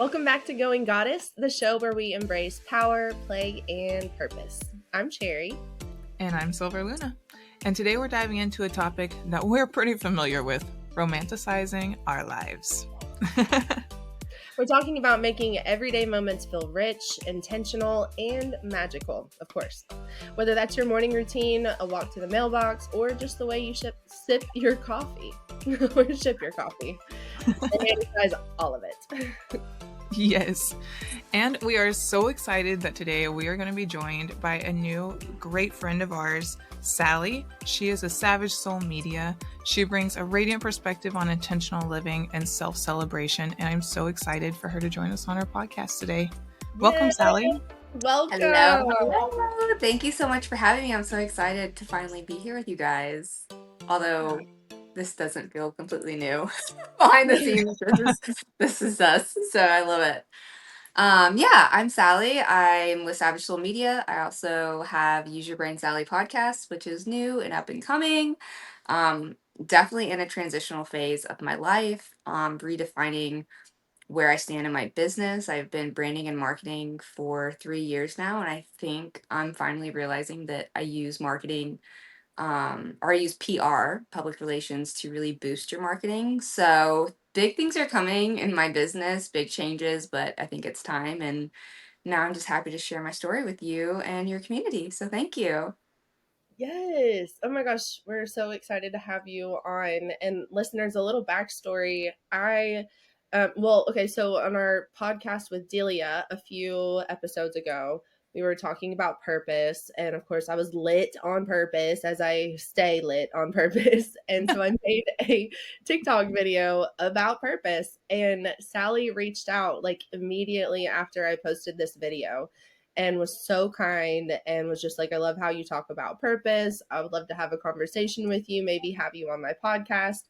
Welcome back to Going Goddess, the show where we embrace power, play, and purpose. I'm Cherry. And I'm Silver Luna. And today we're diving into a topic that we're pretty familiar with, romanticizing our lives. We're talking about making everyday moments feel rich, intentional, and magical, of course. Whether that's your morning routine, a walk to the mailbox, or just the way you sip your coffee or ship your coffee. Romanticize all of it. Yes. And we are so excited that today we are going to be joined by a new great friend of ours, Sally. She is a Savage Soul Media. She brings a radiant perspective on intentional living and self-celebration. And I'm so excited for her to join us on our podcast today. Welcome, Sally. Welcome. Hello. Thank you so much for having me. I'm so excited to finally be here with you guys. Although this doesn't feel completely new. Behind the scenes, this is us. So I love it. I'm Sally. I'm with Savage Soul Media. I also have Use Your Brain Sally podcast, which is new and up and coming. Definitely in a transitional phase of my life, redefining where I stand in my business. I've been branding and marketing for 3 years now, and I think I'm finally realizing that I use marketing or I use PR, public relations, to really boost your marketing. So big things are coming in my business, big changes, but I think it's time. And now I'm just happy to share my story with you and your community. So thank you. Yes. Oh my gosh, we're so excited to have you on. And listeners, a little backstory. So on our podcast with Delia a few episodes ago, we were talking about purpose. And of course, I was lit on purpose as I stay lit on purpose. And so I made a TikTok video about purpose. And Sally reached out like immediately after I posted this video and was so kind and was just like, I love how you talk about purpose. I would love to have a conversation with you, maybe have you on my podcast.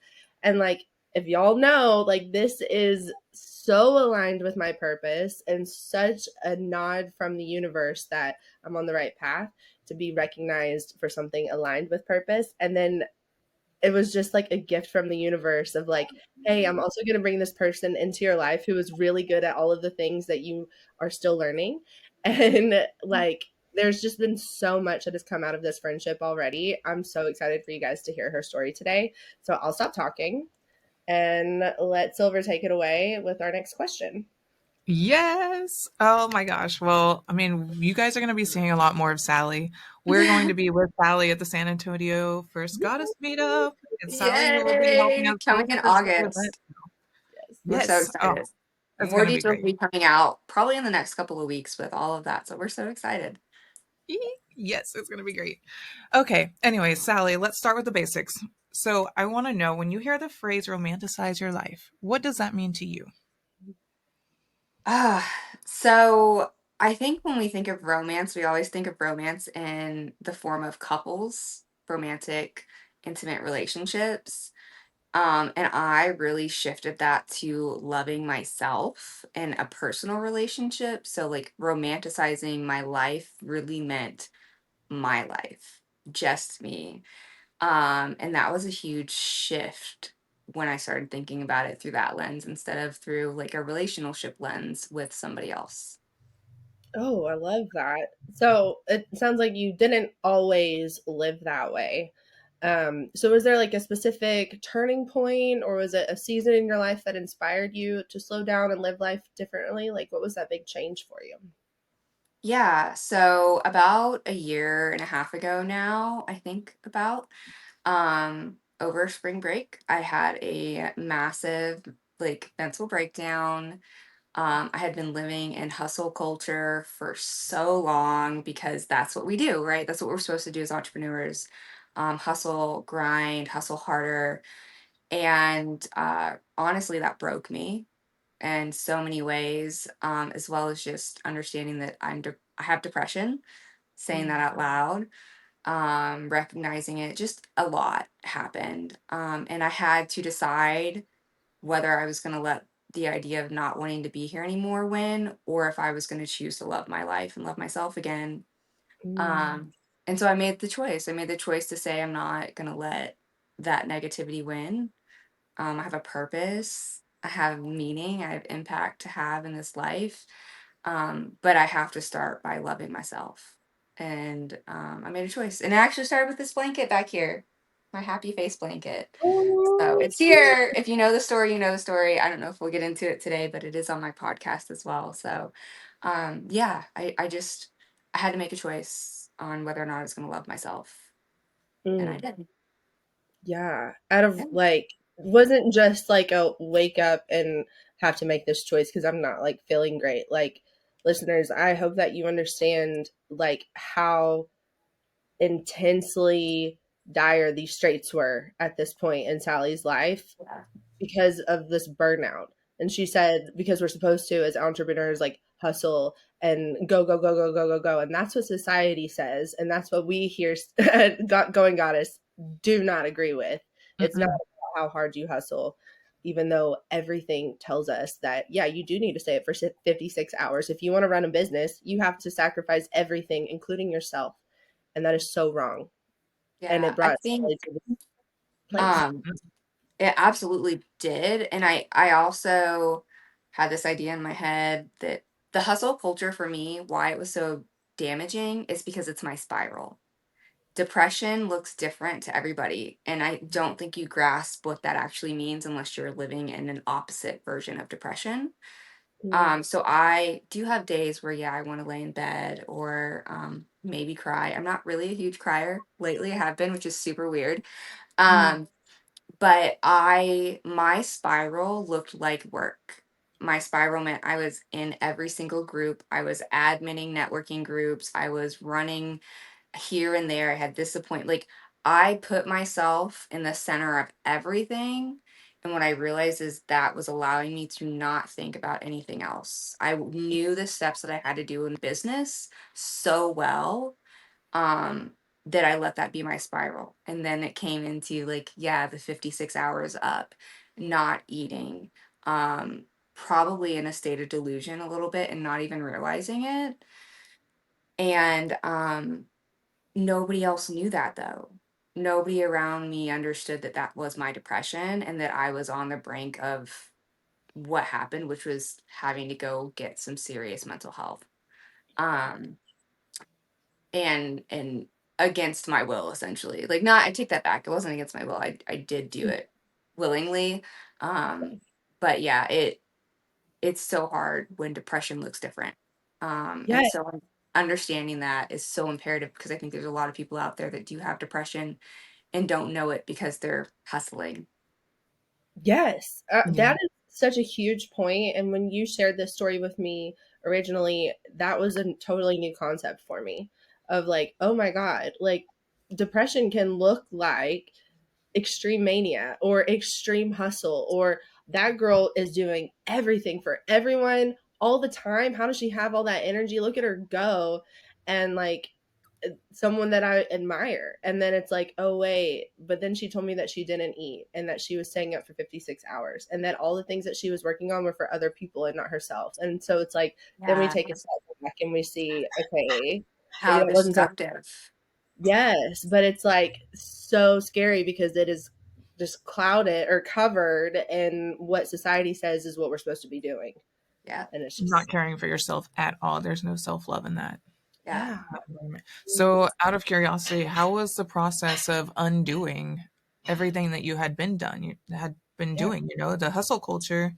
And like, if y'all know, like, this is so aligned with my purpose and such a nod from the universe that I'm on the right path to be recognized for something aligned with purpose. And then it was just like a gift from the universe of like, hey, I'm also going to bring this person into your life who is really good at all of the things that you are still learning. And like, there's just been so much that has come out of this friendship already. I'm so excited for you guys to hear her story today. So I'll stop talking and let Silver take it away with our next question. Yes. Oh my gosh. Well, I mean, you guys are going to be seeing a lot more of Sally. We're going to be with Sally at the San Antonio First Goddess meetup, and Sally will be helping Yay! us Coming both in with this whole event. August. We're so Yes. Oh, excited. that's More going to be details will great. be coming out probably in the next couple of weeks with all of that. So we're so excited. Yes, it's going to be great. Okay. Anyway, Sally, let's start with the basics. So I want to know, when you hear the phrase romanticize your life, what does that mean to you? So I think when we think of romance, we always think of romance in the form of couples, romantic, intimate relationships. And I really shifted that to loving myself in a personal relationship. So, like, romanticizing my life really meant my life, just me. And that was a huge shift when I started thinking about it through that lens instead of through like a relationship lens with somebody else. Oh, I love that. So it sounds like you didn't always live that way. So was there like a specific turning point, or was it a season in your life that inspired you to slow down and live life differently? Like, what was that big change for you? Yeah, so about a year and a half ago now, I think about, over spring break, I had a massive like mental breakdown. I had been living in hustle culture for so long because that's what we do, right? That's what we're supposed to do as entrepreneurs. Hustle, grind, hustle harder. And honestly, that broke me in so many ways, as well as just understanding that I have depression, saying that out loud, recognizing it, just a lot happened. And I had to decide whether I was going to let the idea of not wanting to be here anymore win, or if I was going to choose to love my life and love myself again. Mm. Um, and so I made the choice. I made the choice to say I'm not going to let that negativity win. I have a purpose. I have meaning, I have impact to have in this life. But I have to start by loving myself. And I made a choice. And it actually started with this blanket back here, my happy face blanket. So Oh, it's here. If you know the story, you know the story. I don't know if we'll get into it today, but it is on my podcast as well. So yeah, I had to make a choice on whether or not I was gonna love myself. And I mm, did. yeah. Out of Yeah. like, wasn't just like a wake up and have to make this choice because I'm not like feeling great. Like, listeners, I hope that you understand like how intensely dire these straits were at this point in Sally's life Yeah. because of this burnout. And she said, because we're supposed to, as entrepreneurs, like hustle and go, go, go, go, go, go, go. And that's what society says. And that's what we here at Going Goddess do not agree with. It's not Mm-mm. about how hard you hustle, even though everything tells us that, yeah, you do need to stay up for 56 hours. If you want to run a business, you have to sacrifice everything, including yourself. And that is so wrong. And Yeah. it I brought think Sally to this place. um it absolutely did. And I also had this idea in my head that the hustle culture for me, why it was so damaging is because it's my spiral. Depression looks different to everybody. And I don't think you grasp what that actually means unless you're living in an opposite version of depression. Mm, So I do have days where, yeah, I want to lay in bed or maybe cry. I'm not really a huge crier lately. I have been, which is super weird. Mm. Um, but my spiral looked like work. My spiral meant I was in every single group. I was adminning networking groups. I was running here and there. I had disappoint like I put myself in the center of everything. And what I realized is that was allowing me to not think about anything else. I knew the steps that I had to do in business so well, um that I let that be my spiral. And then it came into like, yeah, the 56 hours up, not eating, probably in a state of delusion a little bit and not even realizing it. And nobody else knew that though. Nobody around me understood that that was my depression and that I was on the brink of what happened, which was having to go get some serious mental health. Um and against my will essentially. Like not I take that back. It wasn't against my will. I did do it willingly. Um but yeah, it's so hard when depression looks different. yeah. And so understanding that is so imperative because I think there's a lot of people out there that do have depression and don't know it because they're hustling. Yes, Yeah. that is such a huge point. And when you shared this story with me originally, that was a totally new concept for me of like, oh my God, like depression can look like extreme mania or extreme hustle, or that girl is doing everything for everyone all the time. How does she have all that energy? Look at her go. And like, someone that I admire. And then it's like, oh, wait. But then she told me that she didn't eat and that she was staying up for 56 hours and that all the things that she was working on were for other people and not herself. And so it's like, then we Yeah. take a step back and we see, okay, maybe How that wasn't so. destructive. Yes. But it's like so scary because it is just clouded or covered in what society says is what we're supposed to be doing. Yeah. And it's Not just, caring for yourself at all. There's no self love in that. Yeah. yeah. Environment. So, out of curiosity, how was the process of undoing everything that you had been Yeah. doing? The hustle culture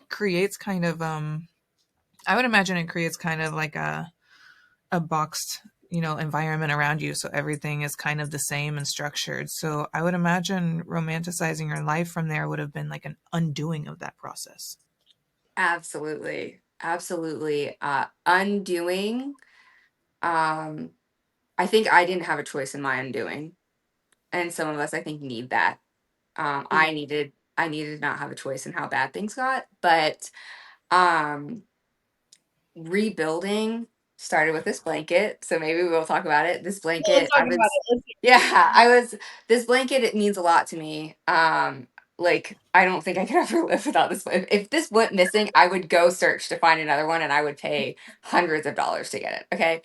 creates kind of I would imagine it creates kind of like a boxed, environment around you, so everything is kind of the same and structured. So, I would imagine romanticizing your life from there would have been like an undoing of that process. Absolutely. Absolutely. Undoing. Um, I think I didn't have a choice in my undoing. And some of us I think need that. Mm. I needed to not have a choice in how bad things got. But um rebuilding started with this blanket. So maybe we'll talk about it. This Well, let's blanket, talk I about was it. Let's yeah, I was this blanket, it means a lot to me. Like I don't think I could ever live without this. If this went missing, I would go search to find another one and I would pay hundreds of dollars to get it. Okay.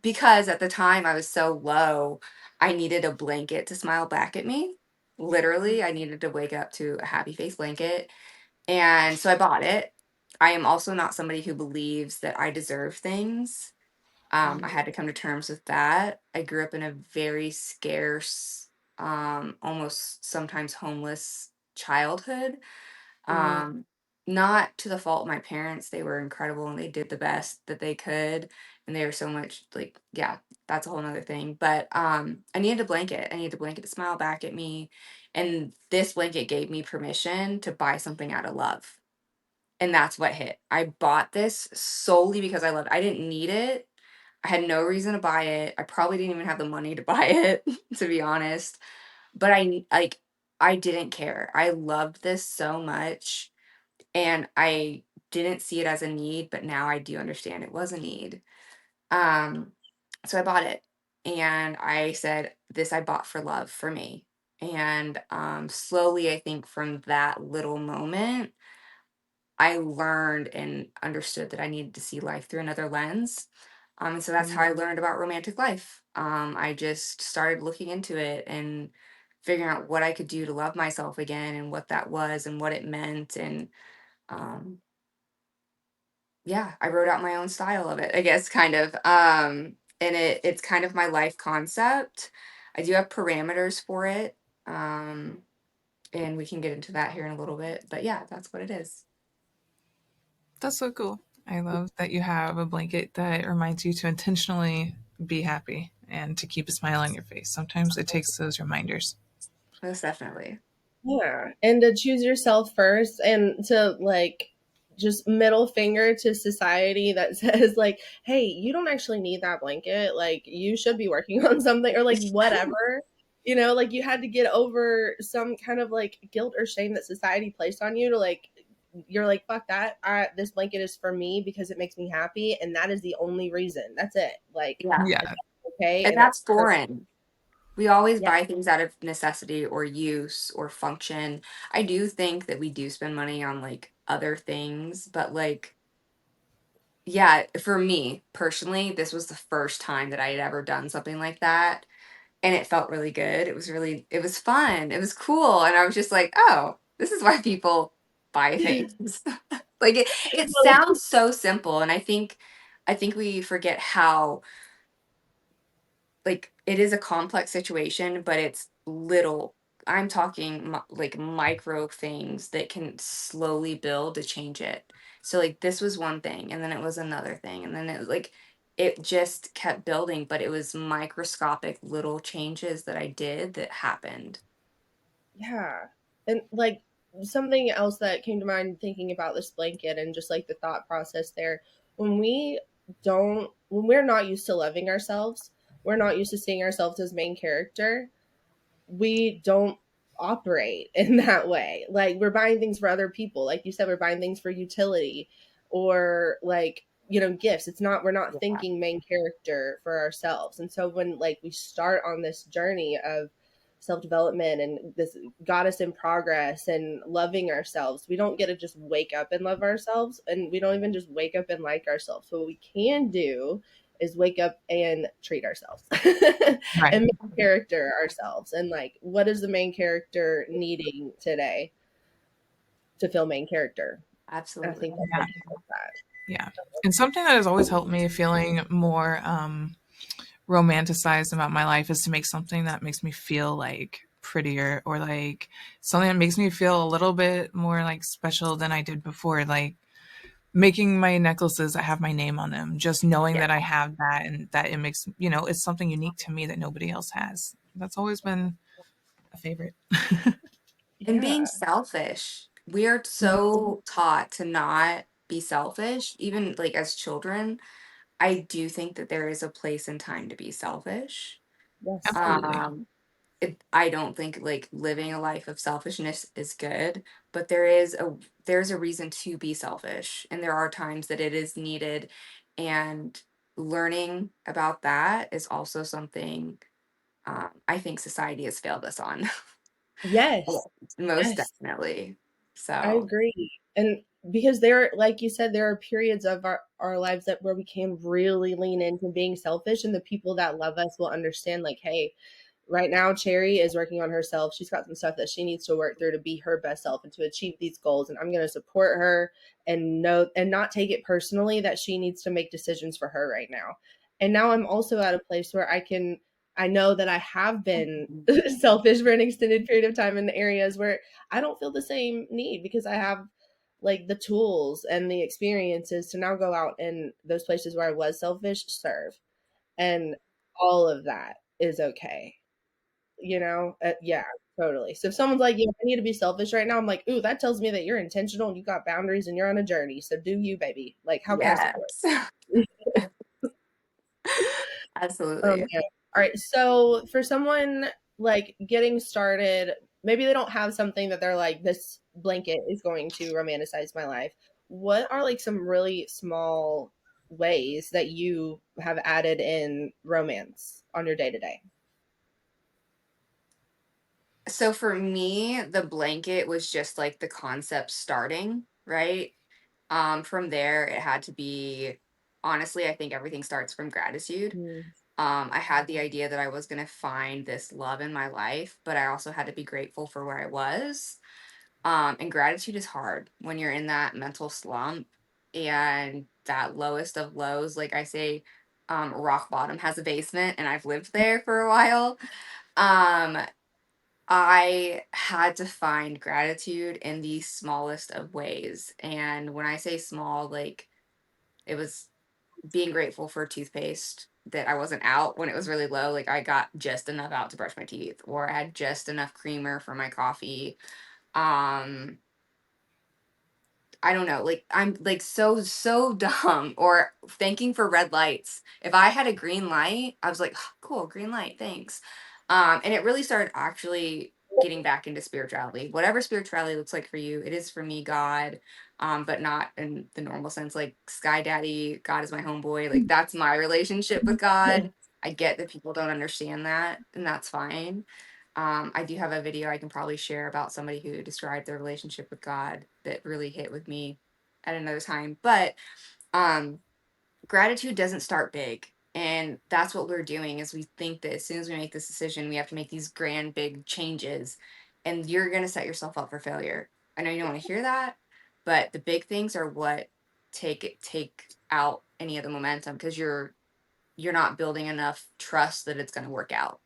Because at the time I was so low, I needed a blanket to smile back at me. Literally, I needed to wake up to a happy face blanket. And so I bought it. I am also not somebody who believes that I deserve things. I Mhm. had to come to terms with that. I grew up in a very scarce, almost sometimes homeless childhood. Mm. Um, Not to the fault of my parents. They were incredible and they did the best that they could. And they were so much like, yeah, that's a whole nother thing. But I needed a blanket. I needed a blanket to smile back at me. And this blanket gave me permission to buy something out of love. And that's what hit. I bought this solely because I loved it. I didn't need it. I had no reason to buy it. I probably didn't even have the money to buy it, to be honest. But like I didn't care. I loved this so much and I didn't see it as a need, but now I do understand it was a need. Um so I bought it and I said this I bought for love for me. And slowly I think from that little moment I learned and understood that I needed to see life through another lens. And so that's how Mm. I learned about romantic life. I just started looking into it and figuring out what I could do to love myself again and what that was and what it meant. And um, yeah, I wrote out my own style of it, I guess, kind of. And it's kind of my life concept. I do have parameters for it. Um, and we can get into that here in a little bit. But yeah, that's what it is. That's so cool. I love that you have a blanket that reminds you to intentionally be happy and to keep a smile on your face. Sometimes it takes those reminders. Most definitely. Yeah, and to choose yourself first and to like just middle finger to society that says like, "Hey, you don't actually need that blanket. Like you should be working on something or like whatever." You know, like you had to get over some kind of like guilt or shame that society placed on you to like you're like, "Fuck that. This blanket is for me because it makes me happy and that is the only reason. That's it." Like Yeah. Yeah, and that's okay And and that's that's perfect. foreign. We always Yeah. buy things out of necessity or use or function. I do think that we do spend money on like other things, but like, yeah, for me personally, this was the first time that I had ever done something like that. And it felt really good. It was fun. It was cool. And I was just like, oh, this is why people buy things. Like it sounds so simple. And I think we forget how like it is a complex situation, but it's little. I'm talking like micro things that can slowly build to change it. So like this was one thing, and then it was another thing, and then it was like it just kept building, but it was microscopic little changes that I did that happened. Yeah. And like something else that came to mind thinking about this blanket and just like the thought process there, when when we're not used to loving ourselves, we're not used to seeing ourselves as main character, we don't operate in that way. Like we're buying things for other people. Like you said, we're buying things for utility or like, you know, gifts. It's not, we're not Yeah, thinking main character for ourselves. And so when like we start on this journey of self development and this goddess in progress and loving ourselves, we don't get to just wake up and love ourselves. And we don't even just wake up and like ourselves. So what we can do is wake up and treat ourselves right. and main character ourselves and like what is the main character needing today to feel main character. And I think absolutely. that's Yeah, what you like that. yeah. And something that has always helped me feeling more romanticized about my life is to make something that makes me feel like prettier or like something that makes me feel a little bit more like special than I did before. Like making my necklaces that have my name on them, just knowing Yeah. that I have that and that it makes, you know, it's something unique to me that nobody else has. That's always been a favorite. And being Yeah. selfish. We are so taught to not be selfish, even like as children. I do think that there is a place and time to be selfish. Yes. Absolutely. Um, I don't think like living a life of selfishness is good, but there's a reason to be selfish, and there are times that it is needed, and learning about that is also something I think society has failed us on. Yes. Most Yes. definitely. I So agree. And because there, like you said, there are periods of our lives that where we can really lean into being selfish and the people that love us will understand like, hey, right now Cherry is working on herself. She's got some stuff that she needs to work through to be her best self and to achieve these goals, and I'm going to support her and know and not take it personally that she needs to make decisions for her right now. And now I'm also at a place where I know that I have been selfish for an extended period of time in the areas where I don't feel the same need because I have like the tools and the experiences to now go out in those places where I was selfish, serve. And all of that is okay. Yeah, totally. So if someone's like, yeah, I need to be selfish right now, I'm like, ooh, that tells me that you're intentional and you got boundaries and you're on a journey. So do you, baby. Like, how can I support? Yes. Oh Absolutely. man. All right. So for someone like getting started, maybe they don't have something that they're like, this blanket is going to romanticize my life. What are like some really small ways that you have added in romance on your day to day? So for me, the blanket was just like the concept starting, right? From there, it had to be, honestly, I think everything starts from gratitude. I had the idea that I was going to find this love in my life, but I also had to be grateful for where I was. And gratitude is hard when you're in that mental slump and that lowest of lows. Like I say, rock bottom has a basement, and I've lived there for a while. Um, I had to find gratitude in the smallest of ways. And when I say small, like it was being grateful for toothpaste that I wasn't out when it was really low. Like I got just enough out to brush my teeth, or I had just enough creamer for my coffee. Um, I don't know, like I'm like so dumb. Or thanking for red lights. If I had a green light, I was like, "Oh, cool, green light, thanks." And it really started actually getting back into spirituality. Whatever spirituality looks like for you, it is for me God, but not in the normal sense like Sky Daddy, God is my homeboy. Like that's my relationship with God. I get that people don't understand that, and that's fine. I do have a video I can probably share about somebody who described their relationship with God that really hit with me at another time. But um, gratitude doesn't start big. And that's what we're doing is we think that as soon as we make this decision, we have to make these grand, big changes. And you're going to set yourself up for failure. I know you don't want to hear that, but the big things are what take out any of the momentum because you're not building enough trust that it's going to work out.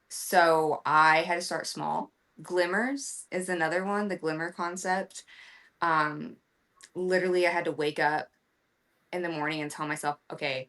So I had to start small. Glimmers is another one, the glimmer concept. Um, Literally, I had to wake up in the morning and tell myself, okay,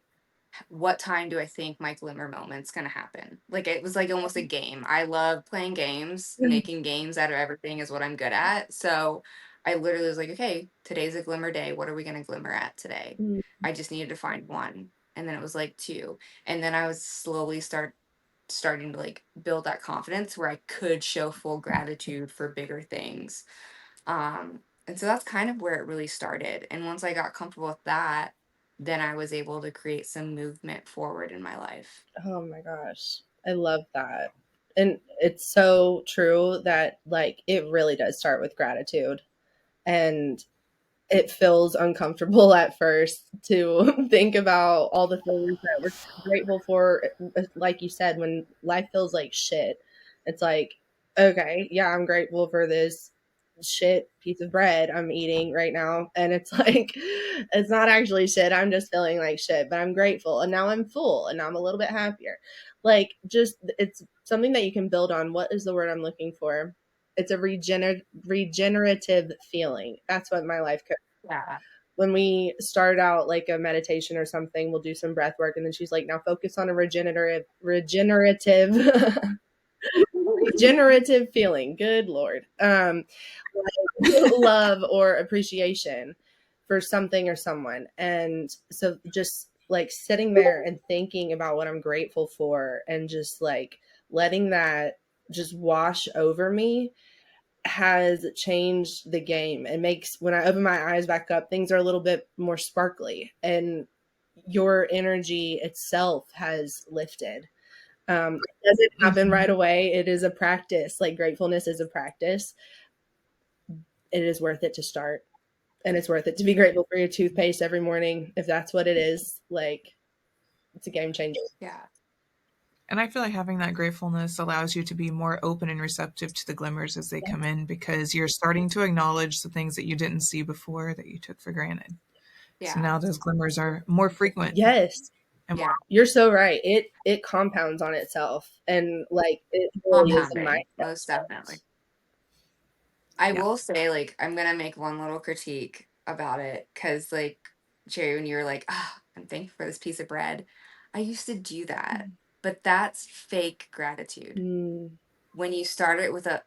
what time do I think my glimmer moment's gonna happen? Like it was like almost a game. I love playing games. Making games out of everything is what I'm good at. So I literally was like, okay, today's a glimmer day. What are we gonna glimmer at today? I just needed to find one. And then it was like two. And then I was slowly starting to like build that confidence where I could show full gratitude for bigger things. And so that's kind of where it really started. And once I got comfortable with that, then I was able to create some movement forward in my life. Oh my gosh. I love that. And it's so true that like it really does start with gratitude. And it feels uncomfortable at first to think about all the things that we're grateful for. Like you said, when life feels like shit, it's like, okay, yeah, I'm grateful for this shit piece of bread I'm eating right now. And it's like, it's not actually shit. I'm just feeling like shit, but I'm grateful. And now I'm full and now I'm a little bit happier. Like, just, it's something that you can build on. What is the word I'm looking for? It's a regenerative feeling. That's what my life could. Yeah. When we start out like a meditation or something, we'll do some breath work, and then she's like, "Now focus on a regenerative, regenerative feeling." Good lord, like love or appreciation for something or someone, and so just like sitting there and thinking about what I'm grateful for, and just like letting that just wash over me has changed the game. It makes when I open my eyes back up, things are a little bit more sparkly and your energy itself has lifted. It doesn't happen right away. It is a practice. Like gratefulness is a practice. It is worth it to start. And it's worth it to be grateful for your toothpaste every morning if that's what it is. Like it's a game changer. Yeah. And I feel like having that gratefulness allows you to be more open and receptive to the glimmers as they come in, because you're starting to acknowledge the things that you didn't see before that you took for granted. So Yeah. now those glimmers are more frequent Yes. and more. Yeah. You're so right. It compounds on itself, and like it really is a Compounding, mindset most definitely. shift. I Yeah. will say, like, I'm gonna make one little critique about it because, like, Jerry, when you were like, "Ah, I'm thankful for this piece of bread," I used to do that, but that's fake gratitude. Mm, When you start it with a,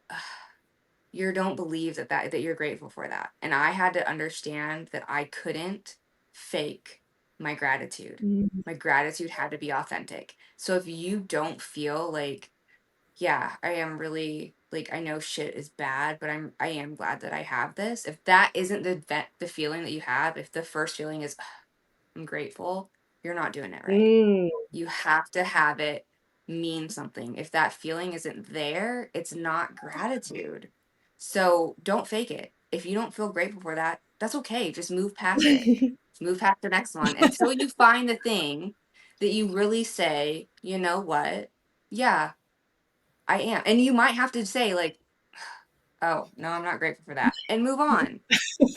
you don't believe that you're grateful for that, and I had to understand that I couldn't fake my gratitude. mm, My gratitude had to be authentic. So if you don't feel like, yeah, I am really like, I know shit is bad, but I am glad that I have this. If that isn't the feeling that you have, if the first feeling is, "Ugh, I'm grateful," you're not doing it right. mm. You have to have it mean something. If that feeling isn't there, it's not gratitude. So don't fake it. If you don't feel grateful for that, that's okay. Just move past it. Move past the next one until you find the thing that you really say, you know what? Yeah, I am. And you might have to say, like, oh, no, I'm not grateful for that, and move on.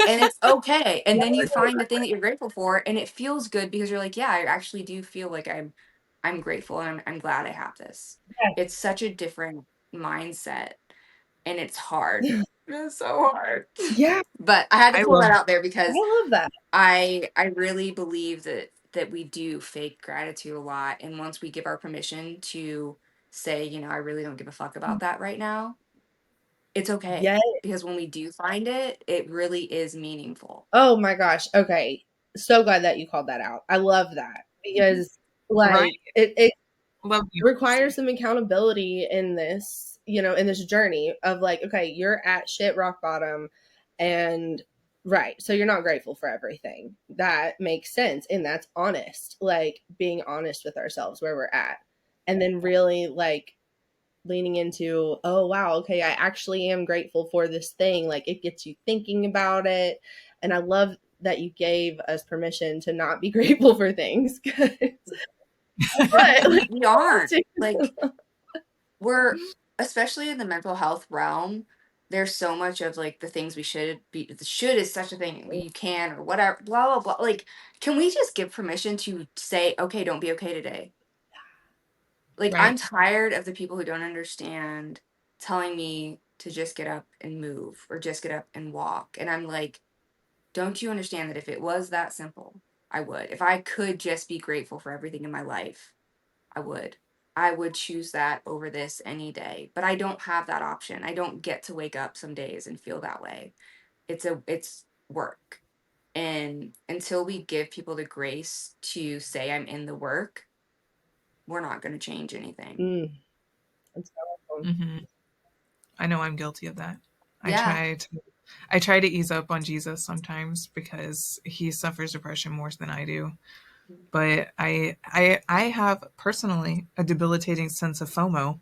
And it's okay. And then you find the thing that you're grateful for, and it feels good because you're like, yeah, I actually do feel like I'm grateful and I'm glad I have this. It's such a different mindset, and it's hard. It's so hard. Yeah, But I had to I pull love that out there I because love that. I really believe that we do fake gratitude a lot. And once we give our permission to say, I really don't give a fuck about that right now, it's okay. Yeah. Because when we do find it, it really is meaningful. Oh my gosh. Okay. So glad that you called that out. I love that because right. like it Love the requires honesty. some accountability in this, in this journey of like, okay, you're at shit rock bottom and right. So you're not grateful for everything. That makes sense. And that's honest. Like being honest with ourselves where we're at. And then really like leaning into, oh wow, okay, I actually am grateful for this thing. Like it gets you thinking about it. And I love that you gave us permission to not be grateful for things. But like, We aren't. to. Like, we're, especially in the mental health realm, there's so much of like the things we should be, the should is such a thing, you can or whatever, blah, blah, blah. Like, can we just give permission to say, okay, don't be okay today? Like, I'm Right. tired of the people who don't understand telling me to just get up and move or just get up and walk. And I'm like, don't you understand that if it was that simple, I would. If I could just be grateful for everything in my life, I would. I would choose that over this any day. But I don't have that option. I don't get to wake up some days and feel that way. It's work. And until we give people the grace to say I'm in the work, we're not going to change anything. Mm, that's powerful. Hmm. I know I'm guilty of that. I Yeah. try to I try to ease up on Jesus sometimes because he suffers depression more than I do. But I have personally a debilitating sense of FOMO.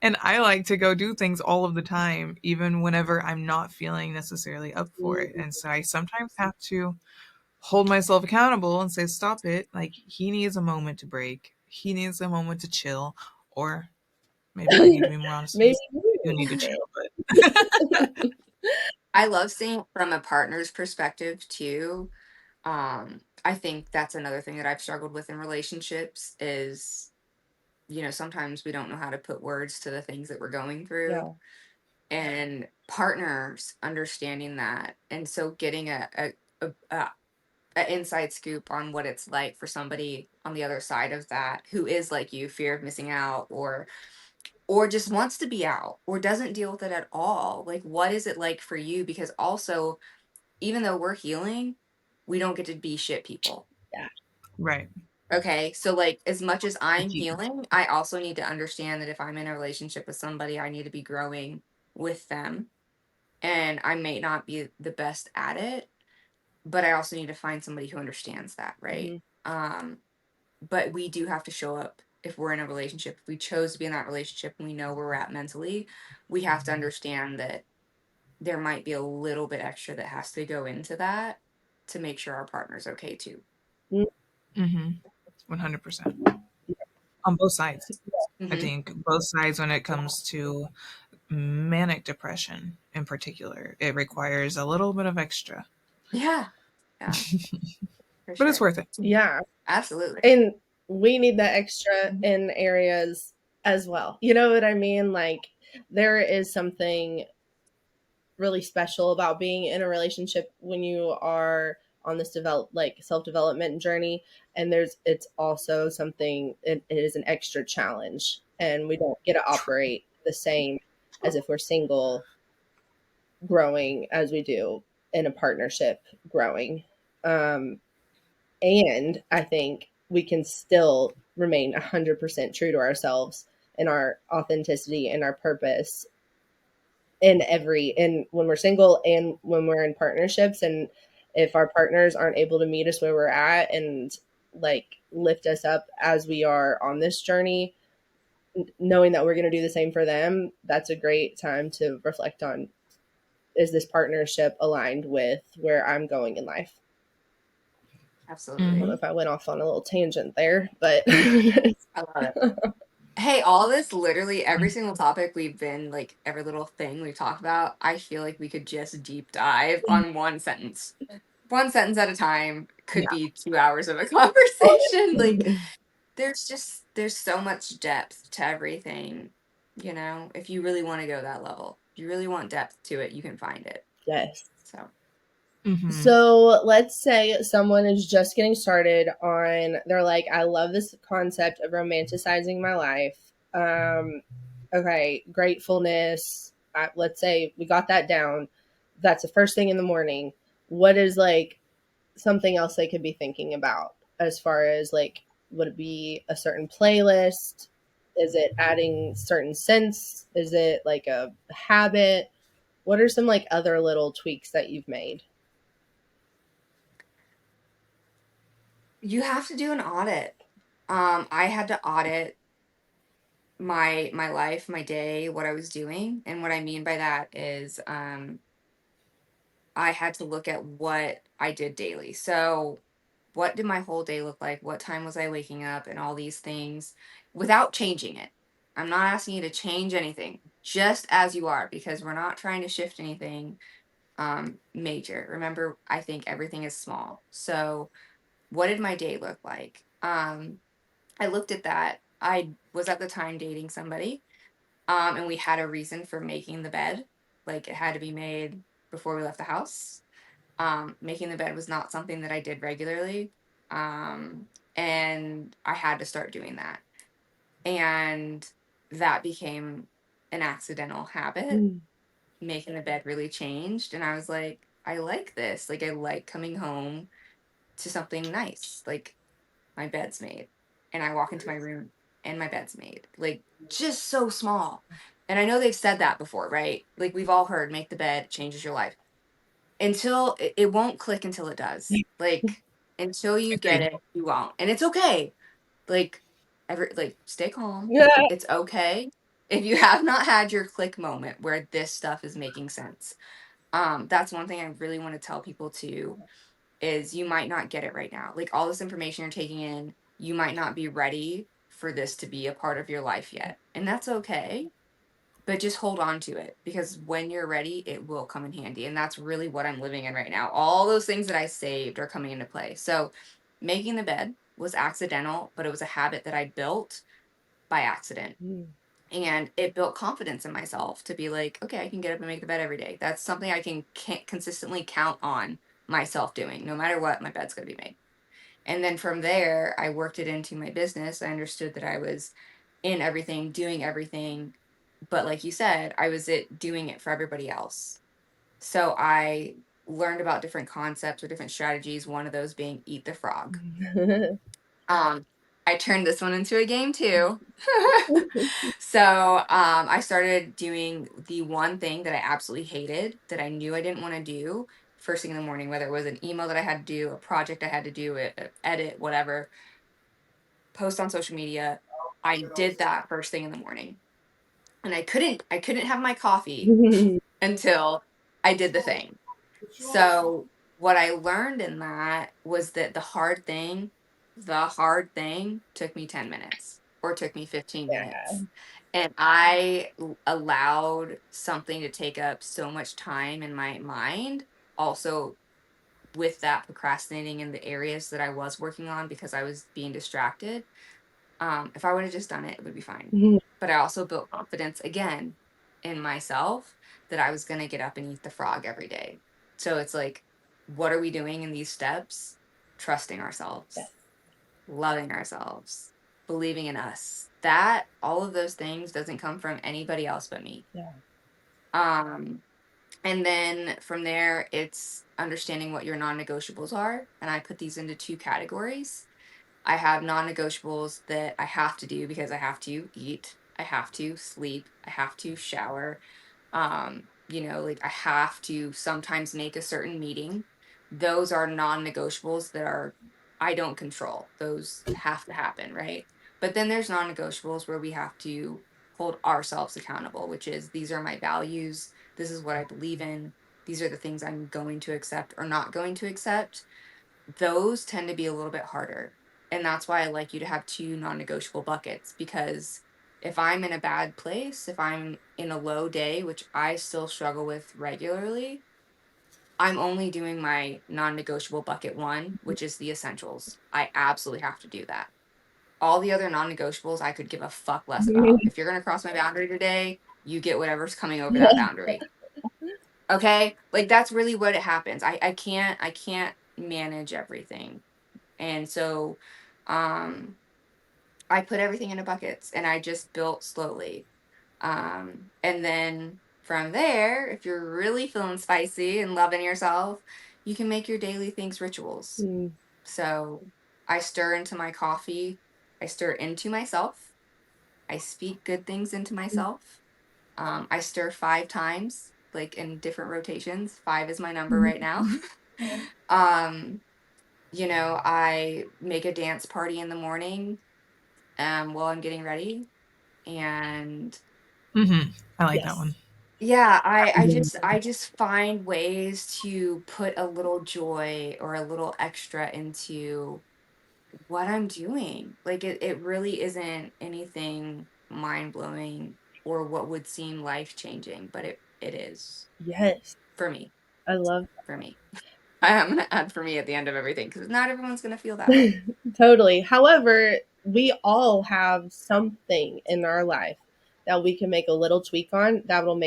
And I like to go do things all of the time, even whenever I'm not feeling necessarily up for it. Mm, And so I sometimes have to hold myself accountable and say, stop it. Like, he needs a moment to break. He needs a moment to chill. Or maybe I need to be more honest with maybe myself. I do need to you. chill, but I love seeing it from a partner's perspective too. I think that's another thing that I've struggled with in relationships is, sometimes we don't know how to put words to the things that we're going through, Yeah. and partners understanding that. And so getting a inside scoop on what it's like for somebody on the other side of that who is like you, fear of missing out, or just wants to be out or doesn't deal with it at all. Like, what is it like for you? Because also, even though we're healing, we don't get to be shit people. Yeah. right. Okay. So, like, as much as I I'm keep healing, I also need to understand that if I'm in a relationship with somebody, I need to be growing with them. And I may not be the best at it, but I also need to find somebody who understands that. Right. Hmm. Um, but we do have to show up if we're in a relationship. If we chose to be in that relationship and we know where we're at mentally, we have to understand that there might be a little bit extra that has to go into that to make sure our partner's okay too. Mm, 100%. on both sides. I Hmm. think both sides when it comes to manic depression in particular. It requires a little bit of extra, Yeah. Yeah, for but it's sure. worth it. Yeah. Absolutely. And we need that extra in areas as well. You know what I mean? Like, there is something really special about being in a relationship when you are on this self-development journey, and it's also something, it is an extra challenge, and we don't get to operate the same as if we're single growing as we do in a partnership growing. um and I think we can still remain 100% true to ourselves and our authenticity and our purpose in when we're single and when we're in partnerships. And if our partners aren't able to meet us where we're at and like lift us up as we are on this journey, knowing that we're going to do the same for them, that's a great time to reflect on, is this partnership aligned with where I'm going in life? I don't know Absolutely. Hmm. if I went off on a little tangent there, but I love it. Hey, all this, literally every single topic we've been like, every little thing we talked about, I feel like we could just deep dive on one sentence at a time. Could Yeah. be 2 hours of a conversation. Like, there's so much depth to everything. If you really want to go that level, if you really want depth to it, you can find it. yes. So, Hmm. So let's say someone is just getting started on, they're like, I love this concept of romanticizing my life. Okay, gratefulness. Let's say we got that down. That's the first thing in the morning. What is like something else they could be thinking about, as far as like, would it be a certain playlist? Is it adding certain scents? Is it like a habit? What are some like other little tweaks that you've made? you have to do an audit. I had to audit my life, my day, what I was doing. And what I mean by that is I had to look at what I did daily. So, what did my whole day look like? What time was I waking up and all these things without changing it? I'm not asking you to change anything, just as you are, because we're not trying to shift anything major. Remember, I think everything is small. So, what did my day look like? I looked at that. I was at the time dating somebody, and we had a reason for making the bed. Like, it had to be made before we left the house. Making the bed was not something that I did regularly. Um, and I had to start doing that. And that became an accidental habit. Mm. Making the bed really changed. And I was like, I like this. Like, I like coming home to something nice. Like, my bed's made. And I walk into my room and my bed's made. Like, just so small. And I know they've said that before, right? Like, we've all heard make the bed changes your life. Until it won't click until it does. Like, until you get Agreed. it, you won't. And it's okay. Like, stay calm. Yeah. It's okay if you have not had your click moment where this stuff is making sense. That's one thing I really want to tell people too, is you might not get it right now. Like, all this information you're taking in, you might not be ready for this to be a part of your life yet. And that's okay, but just hold on to it, because when you're ready, it will come in handy. And that's really what I'm living in right now. All those things that I saved are coming into play. So, making the bed was accidental, but it was a habit that I built by accident. Mm. And it built confidence in myself to be like, okay, I can get up and make the bed every day. That's something I can't consistently count on myself doing. No matter what, my bed's going to be made. And then from there, I worked it into my business. I understood that I was in everything, doing everything. But like you said, I was doing it for everybody else. So I learned about different concepts or different strategies, one of those being eat the frog. Um, I turned this one into a game too. So I started doing the one thing that I absolutely hated, that I knew I didn't want to do first thing in the morning, whether it was an email that I had to do, a project I had to do, edit, whatever, post on social media. I did that first thing in the morning. And I couldn't have my coffee until I did the thing. So what I learned in that was that the hard thing took me 10 minutes or it took me 15 Yeah. minutes. And I allowed something to take up so much time in my mind, also with that procrastinating in the areas that I was working on because I was being distracted. If I would have just done it, it would be fine. Mhm. But I also built confidence again in myself that I was going to get up and eat the frog every day. So it's like, what are we doing in these steps? Trusting ourselves, Yes. loving ourselves, believing in us. That all of those things doesn't come from anybody else but me. Yeah. Um, and then from there, it's understanding what your non negotiables are. And I put these into two categories. I have non negotiables that I have to do because I have to eat, I have to sleep, I have to shower. Like I have to sometimes make a certain meeting. Those are non negotiables that are, I don't control. Those have to happen, right? But then there's non negotiables where we have to hold ourselves accountable, which is these are my values. This is what I believe in. These are the things I'm going to accept or not going to accept. Those tend to be a little bit harder. And that's why I like you to have two non negotiable buckets, because if I'm in a bad place, if I'm in a low day, which I still struggle with regularly, I'm only doing my non negotiable bucket one, which is the essentials. I absolutely have to do that. All the other non negotiables, I could give a fuck less about. If you're going to cross my boundary today, you get whatever's coming over that boundary. Okay? Like that's really what it happens. I can't manage everything. And so um I put everything into buckets and I just built slowly. And then from there, if you're really feeling spicy and loving yourself, you can make your daily things rituals. Mm. So I stir into my coffee, I stir into myself, I speak good things into myself. I stir 5 times, like in different rotations. 5 is my number right now. um, I make a dance party in the morning while I'm getting ready. And I like that Yes. one. yeah, I, I Mhm. just I just find ways to put a little joy or a little extra into what I'm doing. Like it really isn't anything mind blowing or what would seem life changing, but it is Yes. for me. I love For me. I am gonna add for me at the end of everything because not everyone's gonna feel that way. totally. However, we all have something in our life that we can make a little tweak on that'll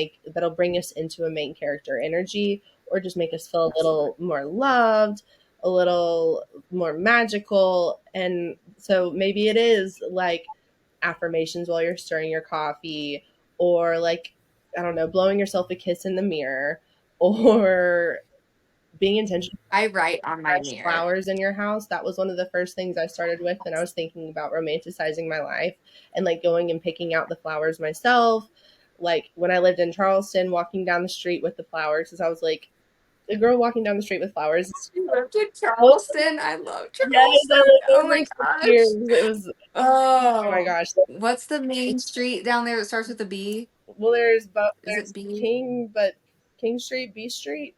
bring us into a main character energy or just make us feel a Absolutely. little more loved, a little more magical. And so maybe it is like affirmations while you're stirring your coffee or like I don't know, blowing yourself a kiss in the mirror or being intentional I write on my fresh mirror. flowers in your house. That was one of the first things I started with when I was thinking about romanticizing my life and like going and picking out the flowers myself. Like when I lived in Charleston, walking down the street with the flowers, because I was like, a girl walking down the street with flowers. You lived in Oh, Charleston. I love yes, I Charleston. lived there Oh for my 6 years. gosh. It was, oh my Oh, gosh. what's the main street down there that starts with a B? Well, Is it there's B? King, but King Street, B Street.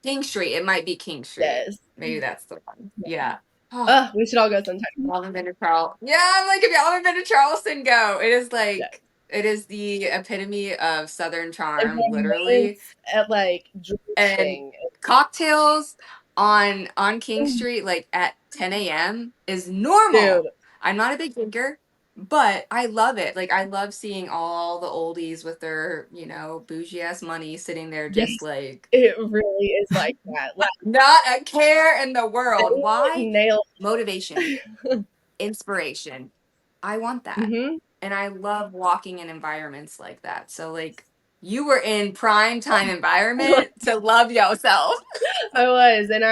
King Street. It might be King Street. Yes. Maybe that's the one. Yeah. Oh, We should all go sometime. y'all haven't been to Charleston. Yeah, I'm like, if y'all haven't been to Charleston, go. It is Yeah. like, it is the epitome of Southern The charm, literally. romance at like And dreaming. cocktails on King Street like at 10 a.m. is normal. Dude, I'm not a big drinker, but I love it. Like I love seeing all the oldies with their, bougie ass money sitting there just yes, like it really is like that. Like, not a care in the world. they Why? nailed Motivation, inspiration. I want it. that. And I love walking in environments like that. So like you were in prime time environment to love yourself. I was, and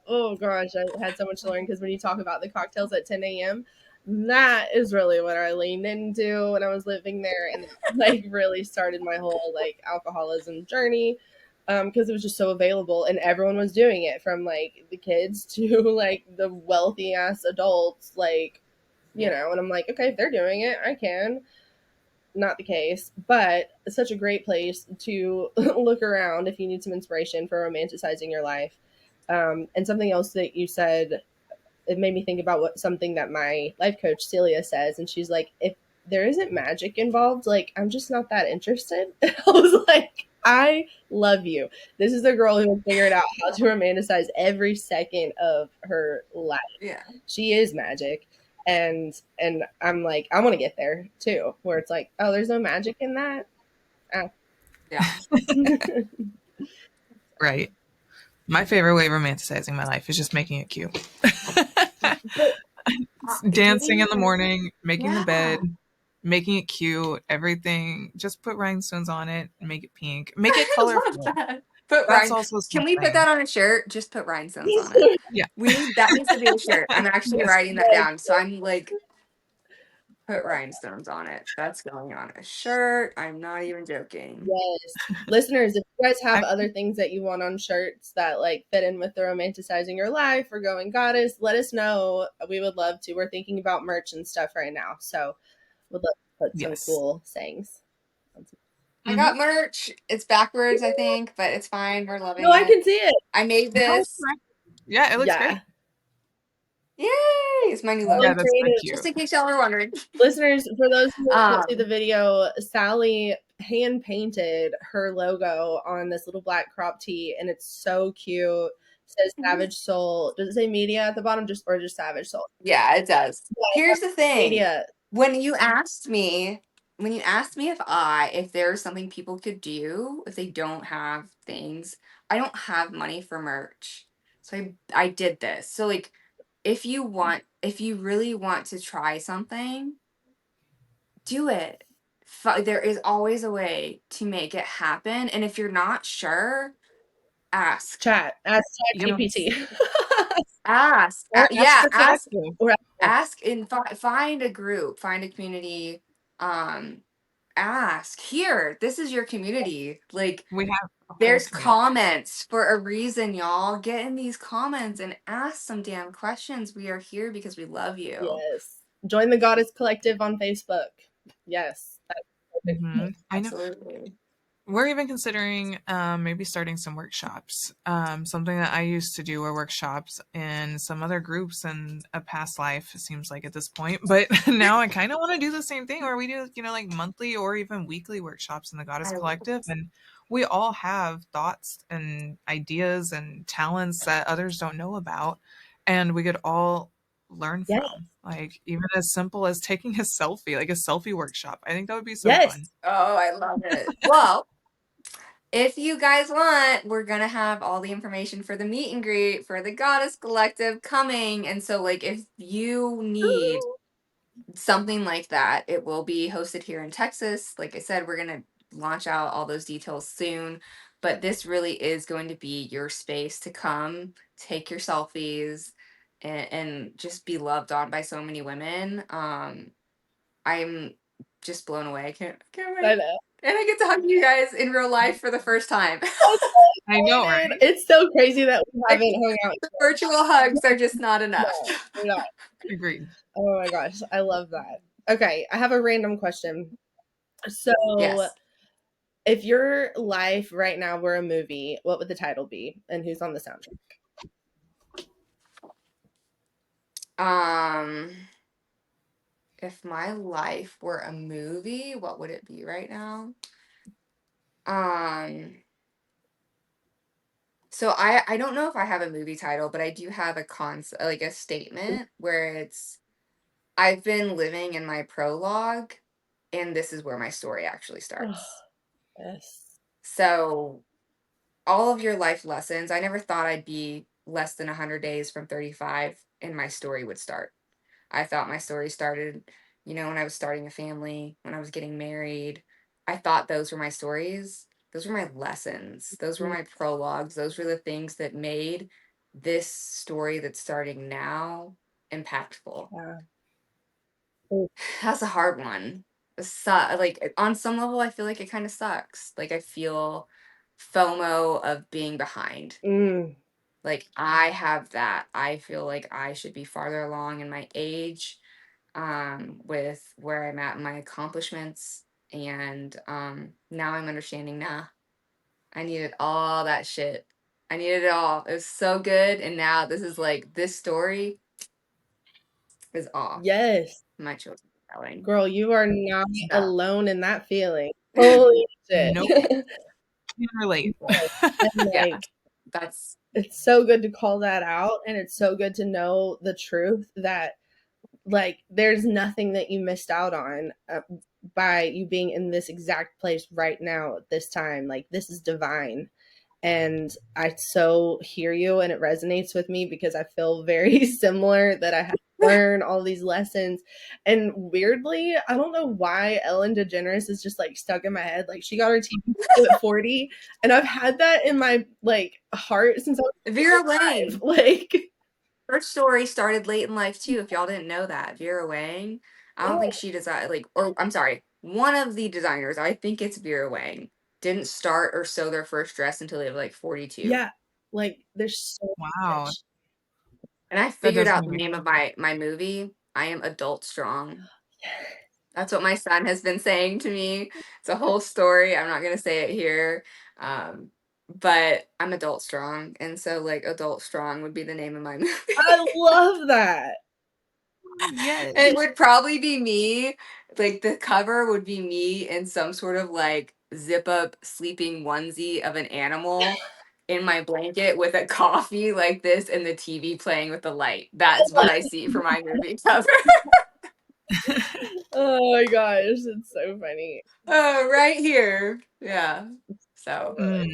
oh gosh, I had so much to learn because when you talk about the cocktails at 10 a.m., that is really what I leaned into when I was living there, and like really started my whole like alcoholism journey, because it was just so available and everyone was doing it from like the kids to like the wealthy ass adults, like Yeah. and I'm like, okay, if they're doing it, I can. Not the case, but it's such a great place to look around if you need some inspiration for romanticizing your life. And something else that you said it made me think about what something that my life coach Celia says, and she's like, if there isn't magic involved, like I'm just not that interested. I was like, I love you. This is a girl who figured out how to romanticize every second of her life. Yeah. She is magic. And I'm like, I want to get there too, where it's like, oh, there's no magic in that. Ah. Yeah. Right. My favorite way of romanticizing my life is just making it cute. Dancing in the Getting, morning, making the bed, yeah. making it cute, everything. Just put rhinestones on it, make it pink, make it I love colorful. that. Put That's rhine. also Can we put something. that on a shirt? Just put rhinestones on it. Yeah. We need that needs to be a shirt. I'm actually Yes. writing that down. So I'm like, put rhinestones on it. That's going on a shirt. I'm not even joking. Yes. Listeners, if you guys have I, other things that you want on shirts that like fit in with the romanticizing your life or going goddess, let us know. We would love to. We're thinking about merch and stuff right now. So we'd love to put some yes. cool sayings. I Hmm. got merch. It's backwards, I think, but it's fine. We're loving No, I it. can see it. I made No, it's this. correct. Yeah, it looks great. Yeah. Yay! It's my new So Yeah, logo. that's so creative. Just cute. in case y'all were wondering. Listeners, for those who can't see the Um, video, Sally hand painted her logo on this little black crop tee, and it's so cute. It says Savage Soul. Does it say media at the bottom, just Savage Soul? yeah, it does. Yeah, Here's the thing. media. When you asked me, if there's something people could do if they don't have things, I don't have money for merch. So I did this. So like if you really want to try something, do it. There is always a way to make it happen. And if you're not sure, ask. Chat. Ask Yep. ChatGPT. Ask. Or ask Yeah, the ask. collective. Or Ask and find a group, find a community. Um, ask. Here, this is your community. Like, We have a whole there's community. comments for a reason, y'all. Get in these comments and ask some damn questions. We are here because we love you. yes. Join the Goddess Collective on Facebook. Yes. That's perfect. I know. Absolutely. We're even considering maybe starting some workshops. Something that I used to do were workshops in some other groups in a past life, it seems like at this point. But now I kind of want to do the same thing where we do, like monthly or even weekly workshops in the Goddess I love Collective. it. And we all have thoughts and ideas and talents that others don't know about. And we could all learn Yes. from. Like even as simple as taking a selfie, like a selfie workshop. I think that would be so Yes. fun. Oh, I love it. Well, if you guys want, we're gonna have all the information for the meet and greet for the Goddess Collective coming. And so, like, if you need something like that, it will be hosted here in Texas. Like I said, we're gonna launch out all those details soon. But this really is going to be your space to come, take your selfies, and just be loved on by so many women. I'm just blown away. I can't I wait. know. And I get to hug you guys in real life for the first time. I'm I so know, excited. right? It's so crazy that we Like, haven't hung out. the virtual hugs are just not No, enough. we're not. Agreed. Oh my gosh. I love that. Okay. I have a random question. So, Yes. if your life right now were a movie, what would the title be? And who's on the soundtrack? Um, if my life were a movie, what would it be right now? Um, so I don't know if I have a movie title, but I do have a concept, like a statement where it's I've been living in my prologue, and this is where my story actually Oh, starts. yes. So all of your life lessons, I never thought I'd be less than 100 days from 35 and my story would start. I thought my story started, when I was starting a family, when I was getting married. I thought those were my stories. Those were my lessons. Those were my prologues. Those were the things that made this story that's starting now impactful. Yeah. That's a hard one. Like on some level, I feel like it kind of sucks. Like I feel FOMO of being behind. Mm, Like I have that. I feel like I should be farther along in my age, with where I'm at in my accomplishments. And now I'm understanding, nah, I needed all that shit. I needed it all. It was so good. And now this is like this story. is off. Yes. My children are yelling. Girl, you are not So alone in that feeling. Holy shit. Nope, can relate. And yeah, like, that's it's so good to call that out, and it's so good to know the truth that like there's nothing that you missed out on by you being in this exact place right now at this time. Like, this is divine. And I so hear you, and it resonates with me because I feel very similar, that I have to learn all these lessons. And weirdly, I don't know why Ellen DeGeneres is just like stuck in my head. Like, she got her TV show at 40, and I've had that in my like heart since I Vera was Wang. 5. Like, Her story started late in life too. If y'all didn't know that, Vera Wang. I don't think she designed or I'm sorry, one of the designers. I think it's Vera Wang. Didn't start or sew their first dress until they were like 42. yeah, like there's so Wow, much. And I that figured does out make the me name of my movie. I am adult strong. That's what my son has been saying to me. It's a whole story. I'm not gonna say it here. Um, but I'm adult strong, and so like adult strong would be the name of my movie. I love that. yes. It would probably be me. Like the cover would be me in some sort of like zip up sleeping onesie of an animal in my blanket with a coffee like this and the TV playing with the light. That's what I see for my movie cover. Oh my gosh, it's so funny. Oh, right here. Yeah. So Mm,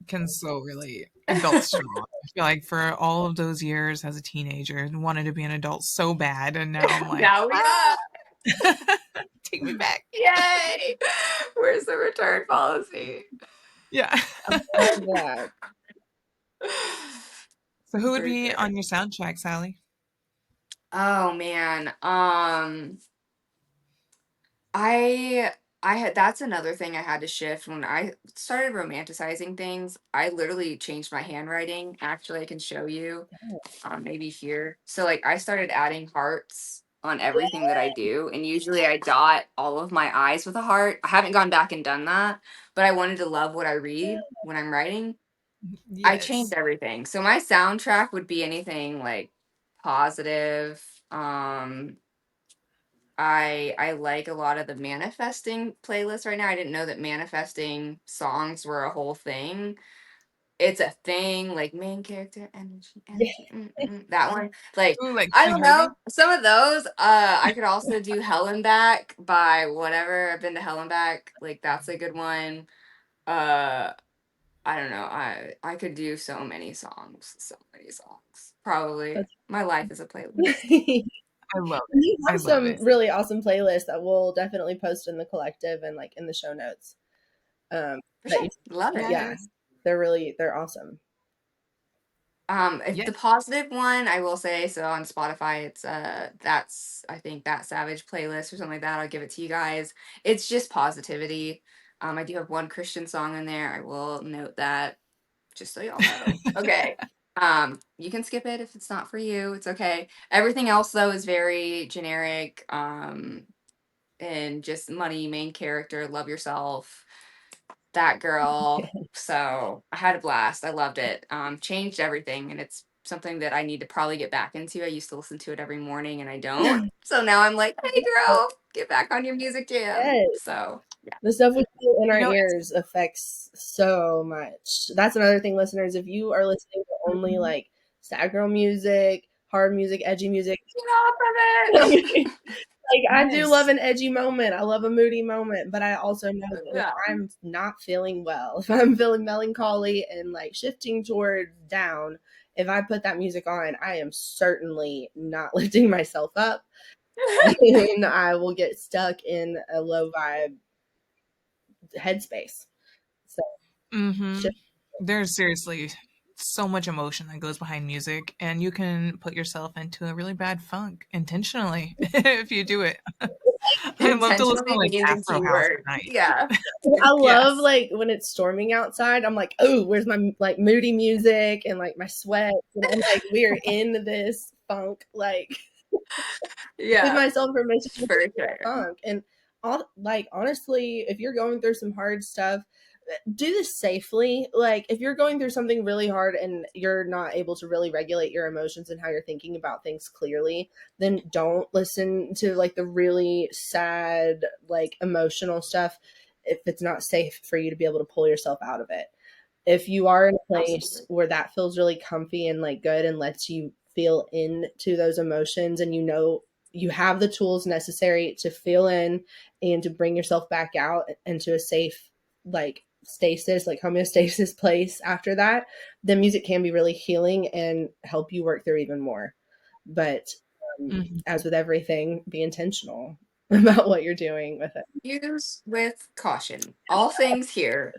can so relate. Adult strong. I feel like for all of those years as a teenager, wanted to be an adult so bad, and now I'm like, now we ah, are. take me back. Yay! Where's the return policy? Yeah. Love that. So who would For be sure. on your soundtrack, Sally? Oh man. I I had that's another thing I had to shift when I started romanticizing things. I literally changed my handwriting. Actually, I can show you maybe here. So like I started adding hearts on everything that I do, and usually I dot all of my eyes with a heart. I haven't gone back and done that, but I wanted to love what I read when I'm writing. I changed Yes. everything. So my soundtrack would be anything like positive. I like a lot of the manifesting playlists right now. I didn't know that manifesting songs were a whole thing. It's a thing, like main character energy, Yeah. energy. That one. Like, Ooh, like I Sweet don't know. Harvey? Some of those. I could also do Hell and Back by whatever. I've been to Hell and Back. Like that's a good one. Uh I don't know. I could do so many songs. So many songs. Probably. That's My life is a playlist. I love it. You I have love some it. really awesome playlists that we'll definitely post in the collective and like in the show notes. For That sure. you, Love it. yeah, Yes. they're awesome. If Yeah. the positive one, I will say, so on Spotify, it's that's I think that Savage playlist or something like that. I'll give it to you guys. It's just positivity. I do have one Christian song in there. I will note that just so y'all know. Okay. You can skip it if it's not for you. It's okay. Everything else though is very generic. And just money, main character, love yourself, that girl. So I had a blast. I loved it. Changed everything, and it's something that I need to probably get back into. I used to listen to it every morning, and I don't. So now I'm like, hey, girl, get back on your music jam. Yes. So The stuff we feel in You our know, it's ears affects so much. That's another thing, listeners. If you are listening to only like sad girl music, hard music, edgy music, get off of it. like I do love yes. an edgy moment. I love a moody moment, but I also know that if Yeah. I'm not feeling well, if I'm feeling melancholy and like shifting towards down, if I put that music on, I am certainly not lifting myself up, and I will get stuck in a low vibe headspace. So Mm-hmm. shift. There's seriously so much emotion that goes behind music, and you can put yourself into a really bad funk intentionally if you do it. I love to listen to Intentionally like means a Afro house keyword. at night. Yeah. I love Yes. like when it's storming outside. I'm like, oh, where's my like moody music and like my sweat? And I'm like, we're in this funk. Like, give Yeah, myself permission to for be in sure. a funk. And all like honestly, if you're going through some hard stuff, do this safely. Like if you're going through something really hard and you're not able to really regulate your emotions and how you're thinking about things clearly, then don't listen to like the really sad, like emotional stuff if it's not safe for you to be able to pull yourself out of it. If you are in a place Absolutely. where that feels really comfy and like good and lets you feel into those emotions, and you know you have the tools necessary to feel in and to bring yourself back out into a safe like stasis, like homeostasis place after that, then music can be really healing and help you work through even more. But Mhm. as with everything, be intentional about what you're doing with it. Use with caution. All things here.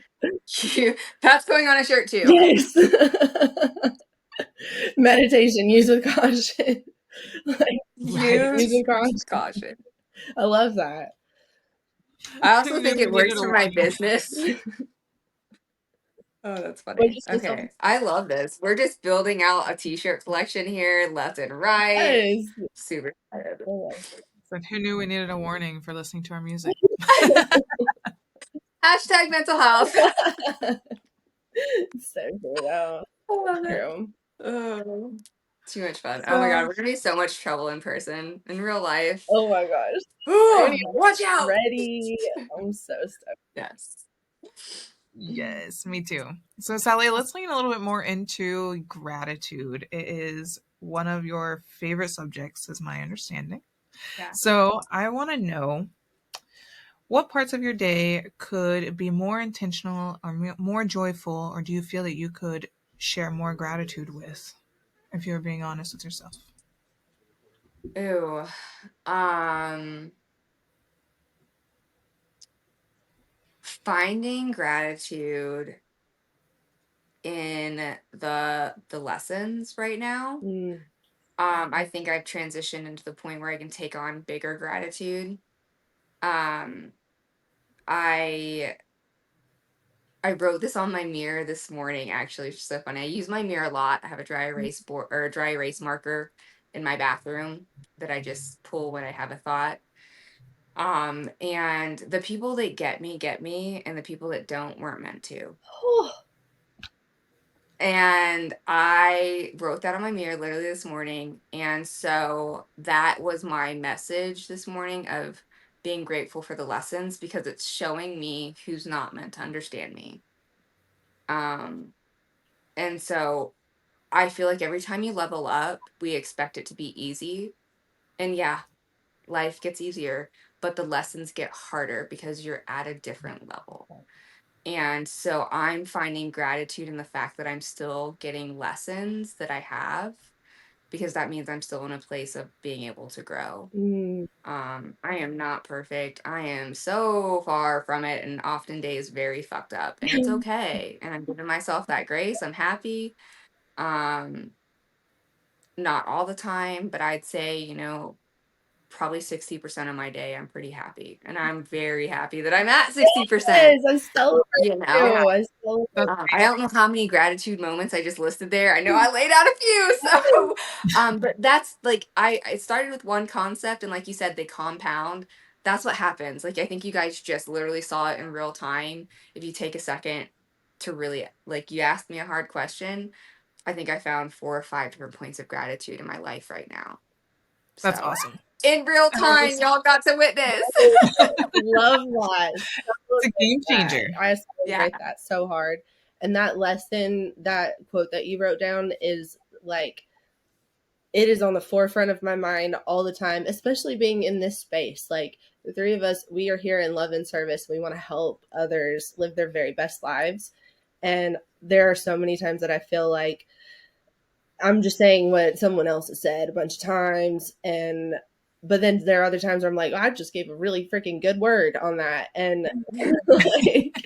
That's going on a shirt too. Yes. Meditation, use with caution. Like, Right. use Use with caution. with caution. I love that. I Who also knew think we it needed works a for my warning? business. Oh, that's What'd funny. you say, something? Okay. I love this. We're just building out a t-shirt collection here, left and right. Yes. Super excited. But who knew we needed a warning for listening to our music? Hashtag mental health. So true, though. I love it. True. Oh, too much fun. Oh my So god, we're gonna be so much trouble in person. In real life. Oh my gosh. I Ooh, already watch out! ready. I'm so stoked. Yes. yes, me too. So Sally, let's lean a little bit more into gratitude. It is one of your favorite subjects, is my understanding. Yeah. So I want to know what parts of your day could be more intentional or more joyful, or do you feel that you could share more gratitude with, if you're being honest with yourself? Ooh. Um, Finding gratitude in the lessons right now. Mm. I think I've transitioned into the point where I can take on bigger gratitude. Um, I I wrote this on my mirror this morning, actually, which is so funny. I use my mirror a lot. I have a dry erase board or a dry erase marker in my bathroom that I just pull when I have a thought. And the people that get me, and the people that don't weren't meant to. And I wrote that on my mirror literally this morning. And so that was my message this morning of being grateful for the lessons because it's showing me who's not meant to understand me. Um, and so I feel like every time you level up, we expect it to be easy. And yeah, life gets easier, but the lessons get harder because you're at a different level. And so I'm finding gratitude in the fact that I'm still getting lessons that I have because that means I'm still in a place of being able to grow. Mm. I am not perfect. I am so far from it and often days very fucked up. And it's okay. And I'm giving myself that grace. I'm happy. Um, Not all the time, but I'd say, probably 60% of my day I'm pretty happy. And I'm very happy that I'm at 60%. Yes, I celebrate You know? you. I celebrate. That's I don't know how many gratitude moments I just listed there. I know I laid out a few. So, but that's like, I started with one concept and like you said, they compound. That's what happens. Like, I think you guys just literally saw it in real time. If you take a second to really, like, you asked me a hard question, I think I found 4 or 5 different points of gratitude in my life right now. that's So, awesome. in real And I time, was, y'all got to witness. Love that. it's a Celebrate game that. changer. I Yeah. celebrate that so hard. And that lesson, that quote that you wrote down is like, it is on the forefront of my mind all the time, especially being in this space. Like the three of us, we are here in love and service. We want to help others live their very best lives. And there are so many times that I feel like I'm just saying what someone else has said a bunch of times. And but then there are other times where I'm like, I just gave a really freaking good word on that. And like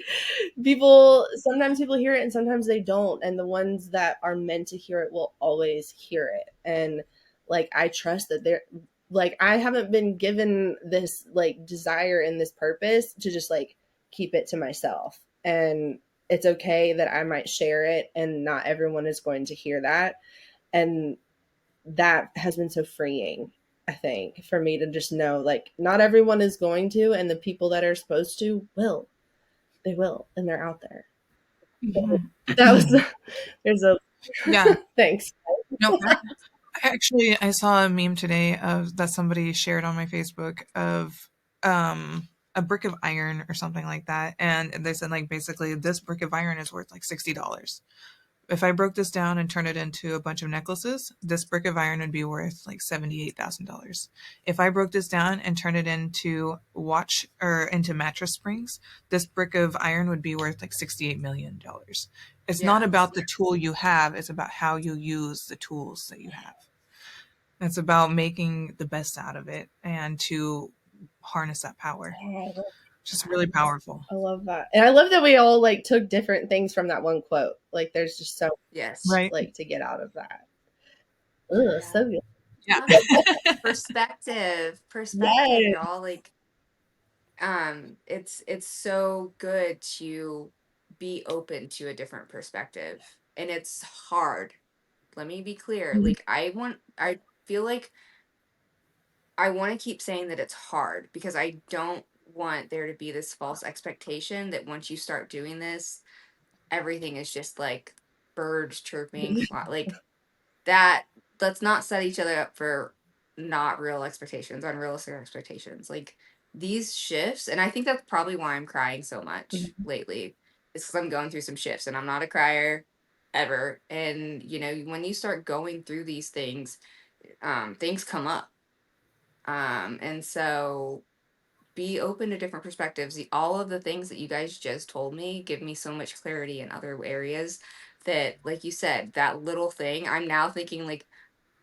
sometimes people hear it and sometimes they don't. And the ones that are meant to hear it will always hear it. And like I trust that they're like I haven't been given this like desire and this purpose to just like keep it to myself. And it's okay that I might share it and not everyone is going to hear that. And that has been so freeing, I think, for me to just know like not everyone is going to, and the people that are supposed to will. they will, and they're out there. So Mhm. that was there's a Yeah. thanks. No, actually, I saw a meme today of that somebody shared on my Facebook of um a brick of iron or something like that, and they said like basically this brick of iron is worth like $60. If I broke this down and turned it into a bunch of necklaces, this brick of iron would be worth like $78,000. If I broke this down and turned it into watch or into mattress springs, this brick of iron would be worth like $68 million. It's not Yeah. about the tool you have, it's about how you use the tools that you have. It's about making the best out of it and to harness that power. Oh, Just really powerful. I love that. And I love that we all like took different things from that one quote. Like there's just so Yes. much Right? like to get out of that. Ugh, Yeah. so good. Yeah. Perspective. Perspective, Yes. y'all. Like, it's so good to be open to a different perspective. And it's hard. Let me be clear. Mhm. Like, I feel like I want to keep saying that it's hard because I don't want there to be this false expectation that once you start doing this, everything is just like birds chirping. Like that, let's not set each other up for not real expectations, unrealistic expectations. Like these shifts, and I think that's probably why I'm crying so much Mhm. lately, is because I'm going through some shifts and I'm not a crier ever. And when you start going through these things, things come up. And so be open to different perspectives. All of the things that you guys just told me give me so much clarity in other areas that, like you said, that little thing, I'm now thinking like,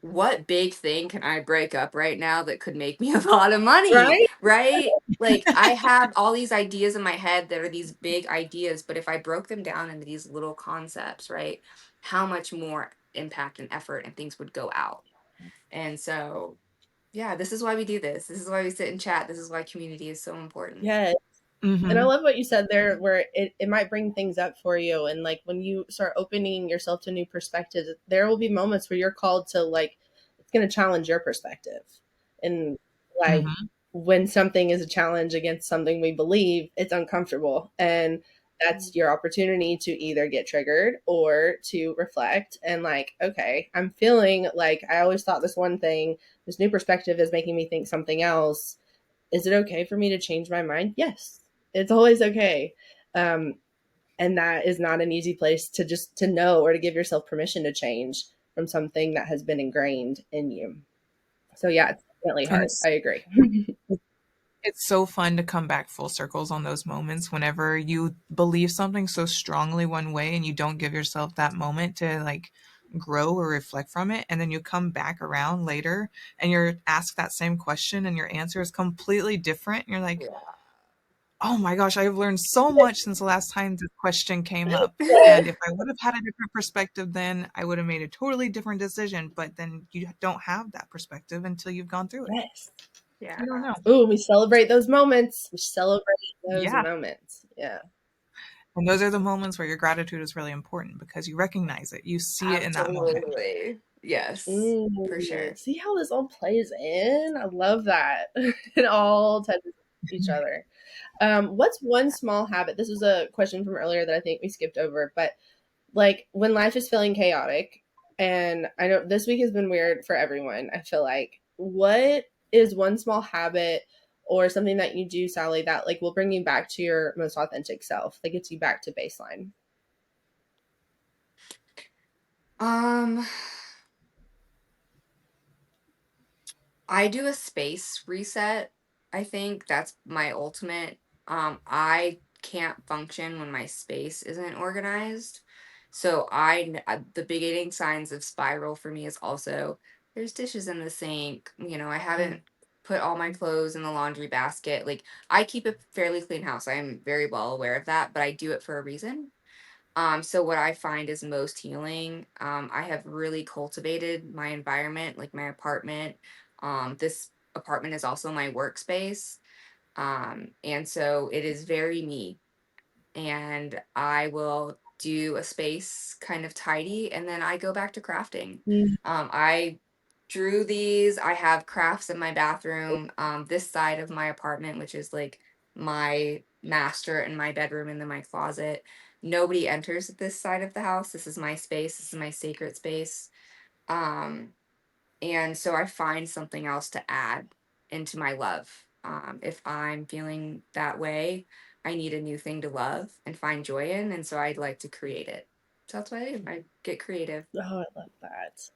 what big thing can I break up right now that could make me a lot of money? Right? Right? Like I have all these ideas in my head that are these big ideas, but if I broke them down into these little concepts, right? How much more impact and effort and things would go out. And so, yeah, this is why we do this. This is why we sit and chat. This is why community is so important. Yes. And I Mhm. love what you said there, where it might bring things up for you. And like when you start opening yourself to new perspectives, there will be moments where you're called to like, it's going to challenge your perspective. And like Mhm. when something is a challenge against something we believe, it's uncomfortable. And that's your opportunity to either get triggered or to reflect and like, okay, I'm feeling like I always thought this one thing, this new perspective is making me think something else. Is it okay for me to change my mind? Yes, it's always okay. Um, and that is not an easy place to just to know or to give yourself permission to change from something that has been ingrained in you. So yeah, it's definitely And hard. I agree. it's so fun to come back full circles on those moments whenever you believe something so strongly one way and you don't give yourself that moment to like grow or reflect from it, and then you come back around later and you're asked that same question and your answer is completely different and you're like, oh my gosh, I've learned so much since the last time this question came up. And if I would have had a different perspective then, I would have made a totally different decision. But then you don't have that perspective until you've gone through it. Yes. Yeah. You don't know. Ooh, we celebrate those moments. We celebrate those Yeah. moments. Yeah. And those are the moments where your gratitude is really important because you recognize it. You see it in that moment. Absolutely. Yes, for Mm, sure. see how this all plays in? I love that. It all touches each other. What's one small habit? This was a question from earlier that I think we skipped over, but like when life is feeling chaotic, and I know this week has been weird for everyone, I feel like, what is one small habit or something that you do, Sally, that like will bring you back to your most authentic self, that gets you back to baseline? Um, I do a space reset. I think that's my ultimate. I can't function when my space isn't organized. So the beginning signs of spiral for me is also there's dishes in the sink. I Mm. haven't put all my clothes in the laundry basket. Like I keep a fairly clean house. I am very well aware of that, but I do it for a reason. So what I find is most healing. I have really cultivated my environment, like my apartment. This apartment is also my workspace. And so it is very me. And I will do a space kind of tidy and then I go back to crafting. Mm. I drew these. I have crafts in my bathroom. This side of my apartment, which is like my master in my bedroom and then my closet. Nobody enters this side of the house. This is my space. This is my sacred space. Um, and so I find something else to add into my love. If I'm feeling that way, I need a new thing to love and find joy in, and so I'd like to create it. So that's what I do. I get creative. Oh, I love that.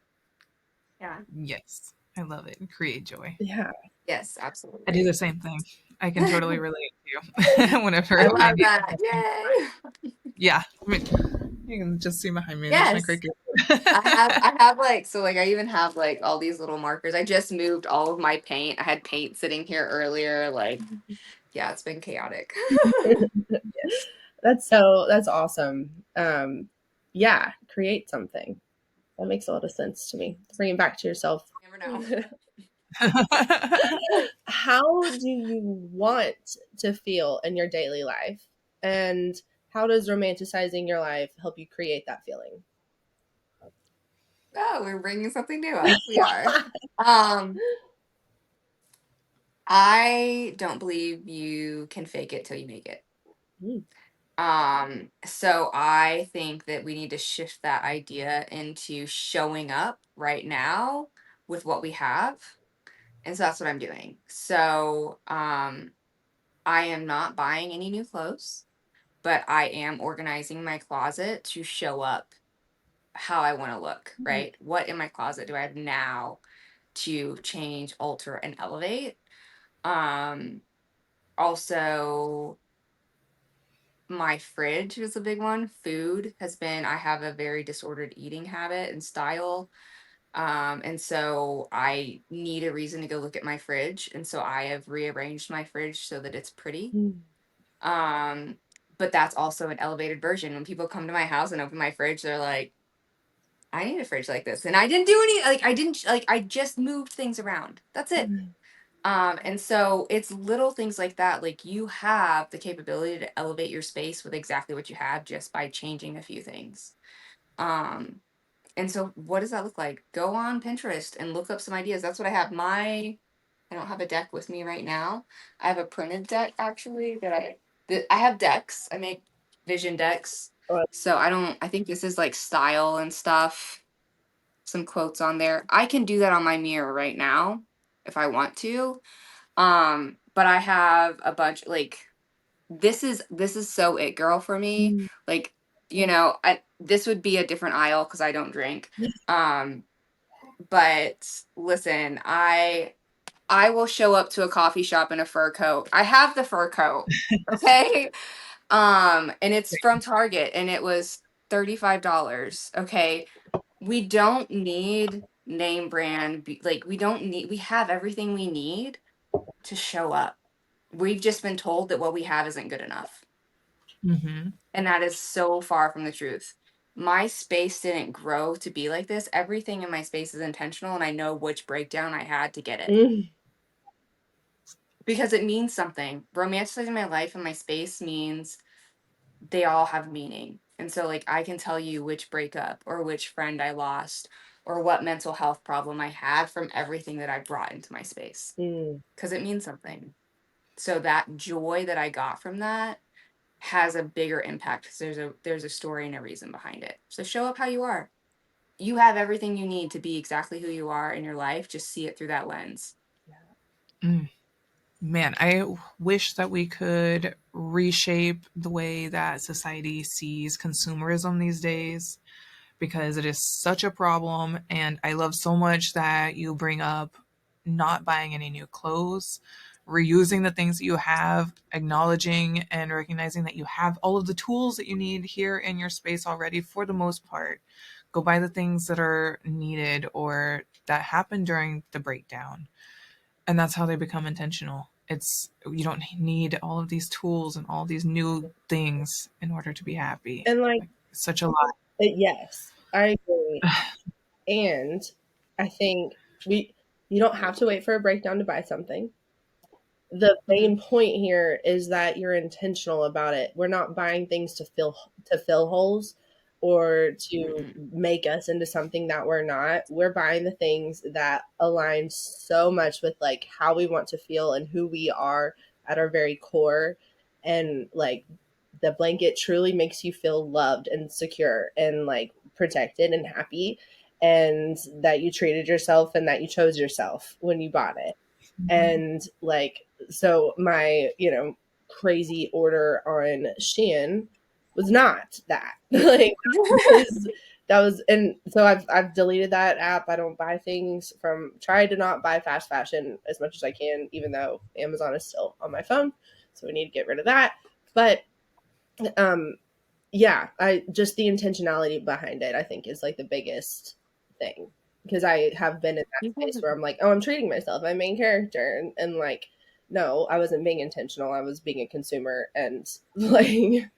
Yeah. Yes, I love it. Create joy. Yeah. Yes, I do absolutely. the same thing. I can totally relate to you whenever I I love need that. something. Yay. Yeah, I mean, you can just see behind me. There's my Yes. cricket. I have like, so like I even have like all these little markers. I just moved all of my paint. I had paint sitting here earlier. Like, yeah, it's been chaotic. That's awesome. Yeah, create something. That makes a lot of sense to me. Bring it back to yourself. Never know. How do you want to feel in your daily life? And how does romanticizing your life help you create that feeling? Oh, we're bringing something new up. We are. Um, I don't believe you can fake it till you make it. Mm, So I think that we need to shift that idea into showing up right now with what we have. And so that's what I'm doing. So I am not buying any new clothes, but I am organizing my closet to show up how I want to look, mm, right? What in my closet do I have now to change, alter, and elevate? Um, Also, my fridge is a big one. Food has been, I have a very disordered eating habit and style. And so I need a reason to go look at my fridge. And so I have rearranged my fridge so that it's pretty. mm, Um, but that's also an elevated version. When people come to my house and open my fridge, they're like, I need a fridge like this. And I didn't do any, like, I didn't, like, I just moved things around. That's it. mm, And so it's little things like that. Like you have the capability to elevate your space with exactly what you have just by changing a few things. Um, and so what does that look like? Go on Pinterest and look up some ideas. That's what I have. I don't have a deck with me right now. I have a printed deck actually that I have decks. I make vision decks. oh, So I think this is like style and stuff. Some quotes on there. I can do that on my mirror right now if I want to. But I have a bunch like this is so it girl for me. mm, Like, this would be a different aisle because I don't drink. Um, but listen, I will show up to a coffee shop in a fur coat. I have the fur coat. Okay. And it's from Target and it was $35. Okay. We don't need name brand like we have everything we need to show up. We've just been told that what we have isn't good enough. Hmm. And that is so far from the truth. My space didn't grow to be like this. Everything in my space is intentional, and I know which breakdown I had to get it mm, because it means something. Romanticizing my life and my space means they all have meaning. And so, like, I can tell you which breakup or which friend I lost or what mental health problem I had from everything that I brought into my space mm. because it means something. So, that joy that I got from that has a bigger impact because there's a story and a reason behind it. So show up how you are. You have everything you need to be exactly who you are in your life. Just see it through that lens. Mm. Man, I wish that we could reshape the way that society sees consumerism these days because it is such a problem. And I love so much that you bring up not buying any new clothes, reusing the things that you have, acknowledging and recognizing that you have all of the tools that you need here in your space already for the most part. Go buy the things that are needed or that happen during the breakdown. And that's how they become intentional. It's you don't need all of these tools and all these new things in order to be happy. And like, Like it's such a lot. yes, I agree. And I think we you don't have to wait for a breakdown to buy something. The Mm-hmm. main point here is that you're intentional about it. We're not buying things to fill holes or to Mm-mm. make us into something that we're not. We're buying the things that align so much with like how we want to feel and who we are at our very core. and like the blanket truly makes you feel loved and secure and like protected and happy, and that you treated yourself and that you chose yourself when you bought it. And like, so my, crazy order on Shein was not that. Like that was, and so I've deleted that app. I don't buy things from, try to not buy fast fashion as much as I can, even though Amazon is still on my phone. So we need to get rid of that. But um yeah, I just, the intentionality behind it, I think, is like the biggest thing, because I have been in that You space guys- where I'm like, oh, I'm treating myself, my main character, and like, no, I wasn't being intentional. I was being a consumer, and like,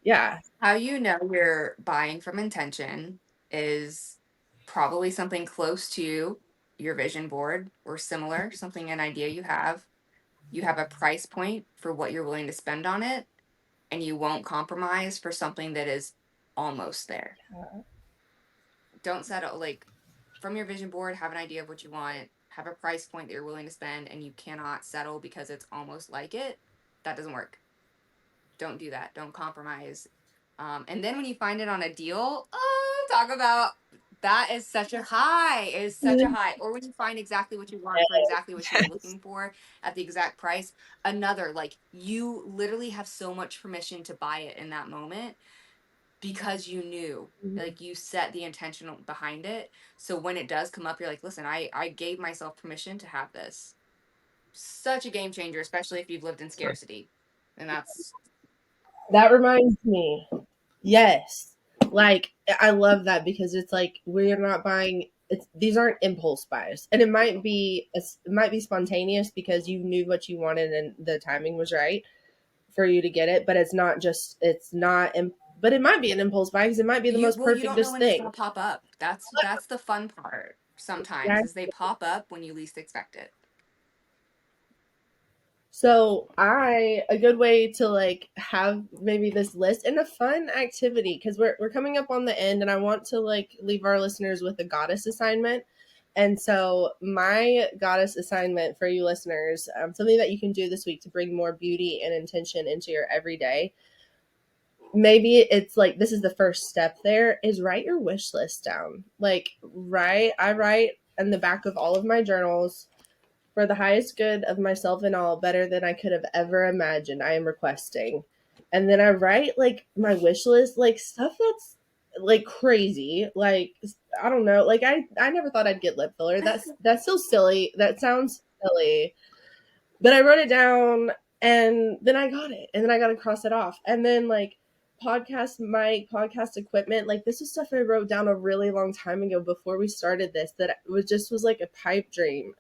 yeah. How you know you're buying from intention is probably something close to your vision board or similar, something, an idea you have. You have a price point for what you're willing to spend on it, and you won't compromise for something that is almost there. Don't settle, like, from your vision board, have an idea of what you want, have a price point that you're willing to spend, and you cannot settle because it's almost like it. That doesn't work. Don't do that. Don't compromise. And then when you find it on a deal, oh, talk about, that is such a high. It is such a high. Or when you find exactly what you want for exactly what you're Yes. looking for at the exact price, another, like, you literally have so much permission to buy it in that moment because you knew, like, you set the intention behind it. So when it does come up, you're like, listen, I gave myself permission to have this. Such a game changer, especially if you've lived in scarcity. And that's That reminds me, yes, like, I love that, because it's like, we're not buying, it's, these aren't impulse buys, and it might be spontaneous because you knew what you wanted and the timing was right for you to get it, but it's not but it might be an impulse buy, because it might be the you, most well, you don't know perfectest when it's gonna thing. pop up. That's the fun part sometimes, is they pop up when you least expect it. So a good way to like have maybe this list and a fun activity, because we're coming up on the end, and I want to like leave our listeners with a goddess assignment. And so my goddess assignment for you listeners, something that you can do this week to bring more beauty and intention into your everyday. Maybe it's like, this is the first step there, is write your wish list down. Like, I write in the back of all of my journals, for the highest good of myself and all, better than I could have ever imagined, I am requesting. And then I write like my wish list, like stuff that's like crazy. Like, I don't know. Like, I never thought I'd get lip filler. That's so silly. That sounds silly. But I wrote it down, and then I got it. And then I got to cross it off. And then like podcast mic, podcast equipment, like this is stuff I wrote down a really long time ago before we started this, that was like a pipe dream.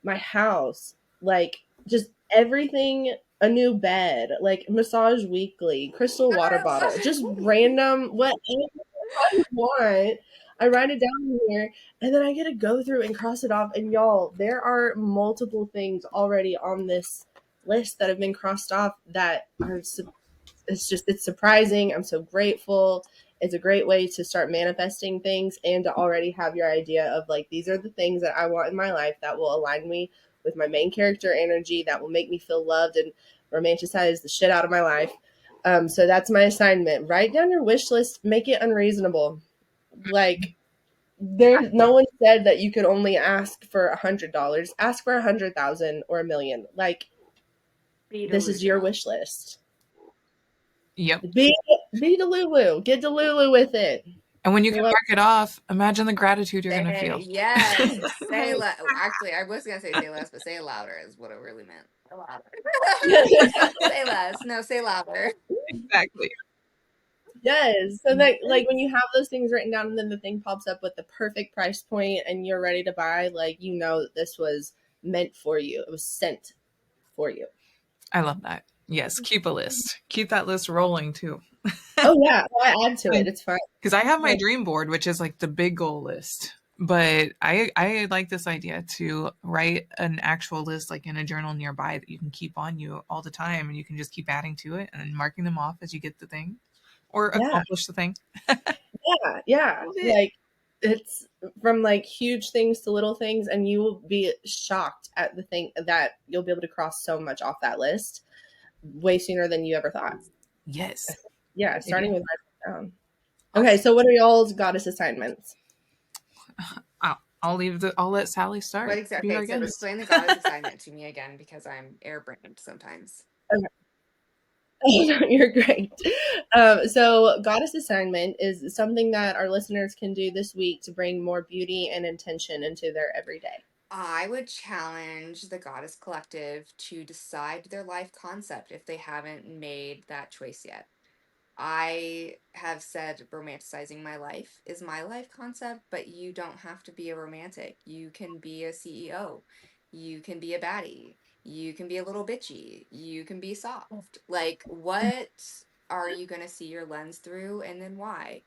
My house, like just everything, a new bed, like massage weekly, crystal water bottle, just random whatever I want. I write it down here, and then I get to go through and cross it off. And y'all, there are multiple things already on this list that have been crossed off that are, it's surprising. I'm so grateful. It's a great way to start manifesting things, and to already have your idea of like, these are the things that I want in my life that will align me with my main character energy, that will make me feel loved and romanticize the shit out of my life. So that's my assignment. Write down your wish list, make it unreasonable. Like, there's no one said that you could only ask for $100. Ask for 100,000 or 1,000,000. Like, Be this is your delusional. wish list. Yep. Be Delulu. Get Delulu with it. And when you can Love- mark it off, imagine the gratitude you're going to feel. Yes, say Right. less. Actually, I was gonna say less, but say it louder is what I really meant. Say louder. Say less. No, say louder. Exactly. Yes. So that, like, when you have those things written down, and then the thing pops up with the perfect price point and you're ready to buy, like, you know that this was meant for you. It was sent for you. I love that. Yes, keep a list. Keep that list rolling too. Oh yeah. I add to it. It's fine. Because I have my Like, dream board, which is like the big goal list. But I like this idea to write an actual list like in a journal nearby that you can keep on you all the time, and you can just keep adding to it and marking them off as you get the thing or yeah. accomplish the thing. Yeah. Yeah. Love it. Like, it's from like huge things to little things, and you will be shocked at the thing that you'll be able to cross so much off that list. way sooner than you ever thought. Yes. Yeah, I do. starting with writing down. Okay, Awesome. so what are y'all's goddess assignments? I'll let Sally What start. exactly? Be Okay, our so guest. explain the goddess assignment to me again because I'm airbrained sometimes. Okay. You're great. So, goddess assignment is something that our listeners can do this week to bring more beauty and intention into their everyday. I would challenge the Goddess Collective to decide their life concept if they haven't made that choice yet. I have said romanticizing my life is my life concept, but you don't have to be a romantic. You can be a CEO. You can be a baddie. You can be a little bitchy. You can be soft. Like, what are you going to see your lens through, and then why?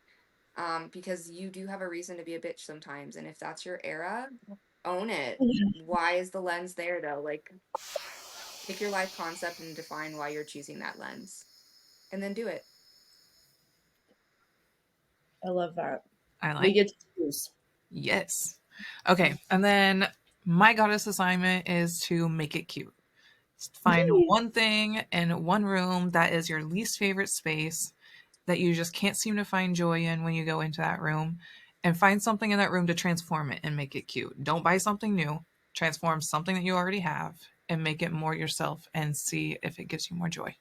Because you do have a reason to be a bitch sometimes. And if that's your era, own it. Why is the lens there, though? Like, pick your life concept and define why you're choosing that lens, and then do it. I love that. I We like. get to choose. Yes. Okay, and then my goddess assignment is to make it cute. Find Yay. one thing in one room that is your least favorite space that you just can't seem to find joy in when you go into that room, and find something in that room to transform it and make it cute. Don't buy something new. Transform something that you already have and make it more yourself and see if it gives you more joy.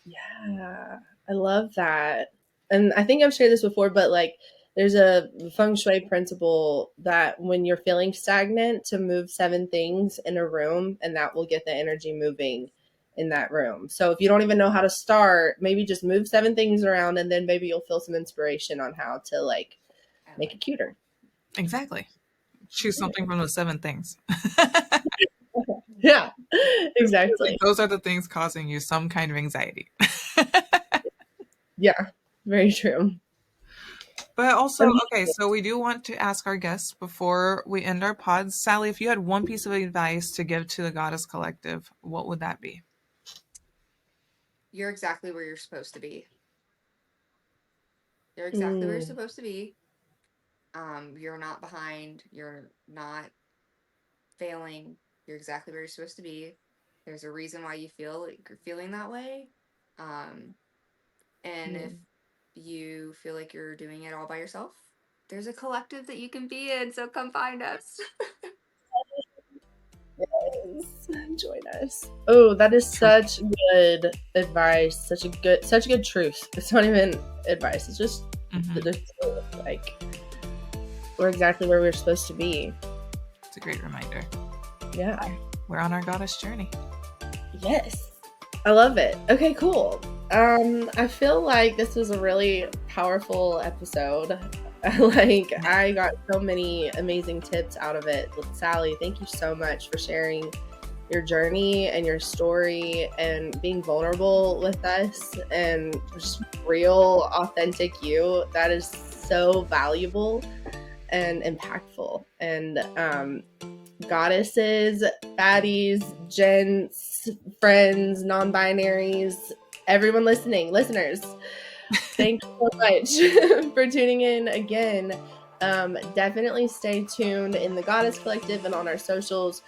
Yeah, I love that. And I think I've shared this before, but like there's a feng shui principle that when you're feeling stagnant, to move 7 things in a room, and that will get the energy moving in that room. So if you don't even know how to start, maybe just move 7 things around, and then maybe you'll feel some inspiration on how to like I make it like it. cuter. Exactly. Choose something from those 7 things. Yeah, exactly. Those are the things causing you some kind of anxiety. Yeah, very true. But also, okay, so we do want to ask our guests before we end our pods. Sally, if you had one piece of advice to give to the Goddess Collective, what would that be? You're exactly where you're supposed to be. You're exactly where you're Mm, supposed to be. You're not behind. You're not failing. You're exactly where you're supposed to be. There's a reason why you feel like you're feeling that way. Um, and if mm. you feel like you're doing it all by yourself, there's a collective that you can be in. So come find us. Yes, join us. Oh, that is True. such good advice. Such a good truth. It's not even advice. It's just the Mm-hmm. truth. Like we're exactly where we're supposed to be. It's a great reminder. Yeah. We're on our goddess journey. Yes. I love it. Okay, cool. I feel like this was a really powerful episode. I got so many amazing tips out of it. Sally, thank you so much for sharing your journey and your story and being vulnerable with us and just real, authentic you. That is so valuable and impactful. And goddesses, baddies, gents, friends, non-binaries, everyone listeners, thank you so much for tuning in again. Definitely stay tuned in the Goddess Collective and on our socials.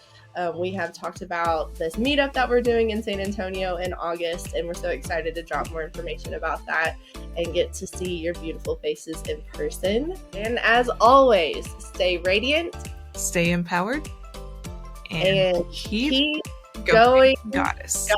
We have talked about this meetup that we're doing in San Antonio in August, and we're so excited to drop more information about that and get to see your beautiful faces in person. And as always, stay radiant, Stay empowered and keep keep going, going. goddess.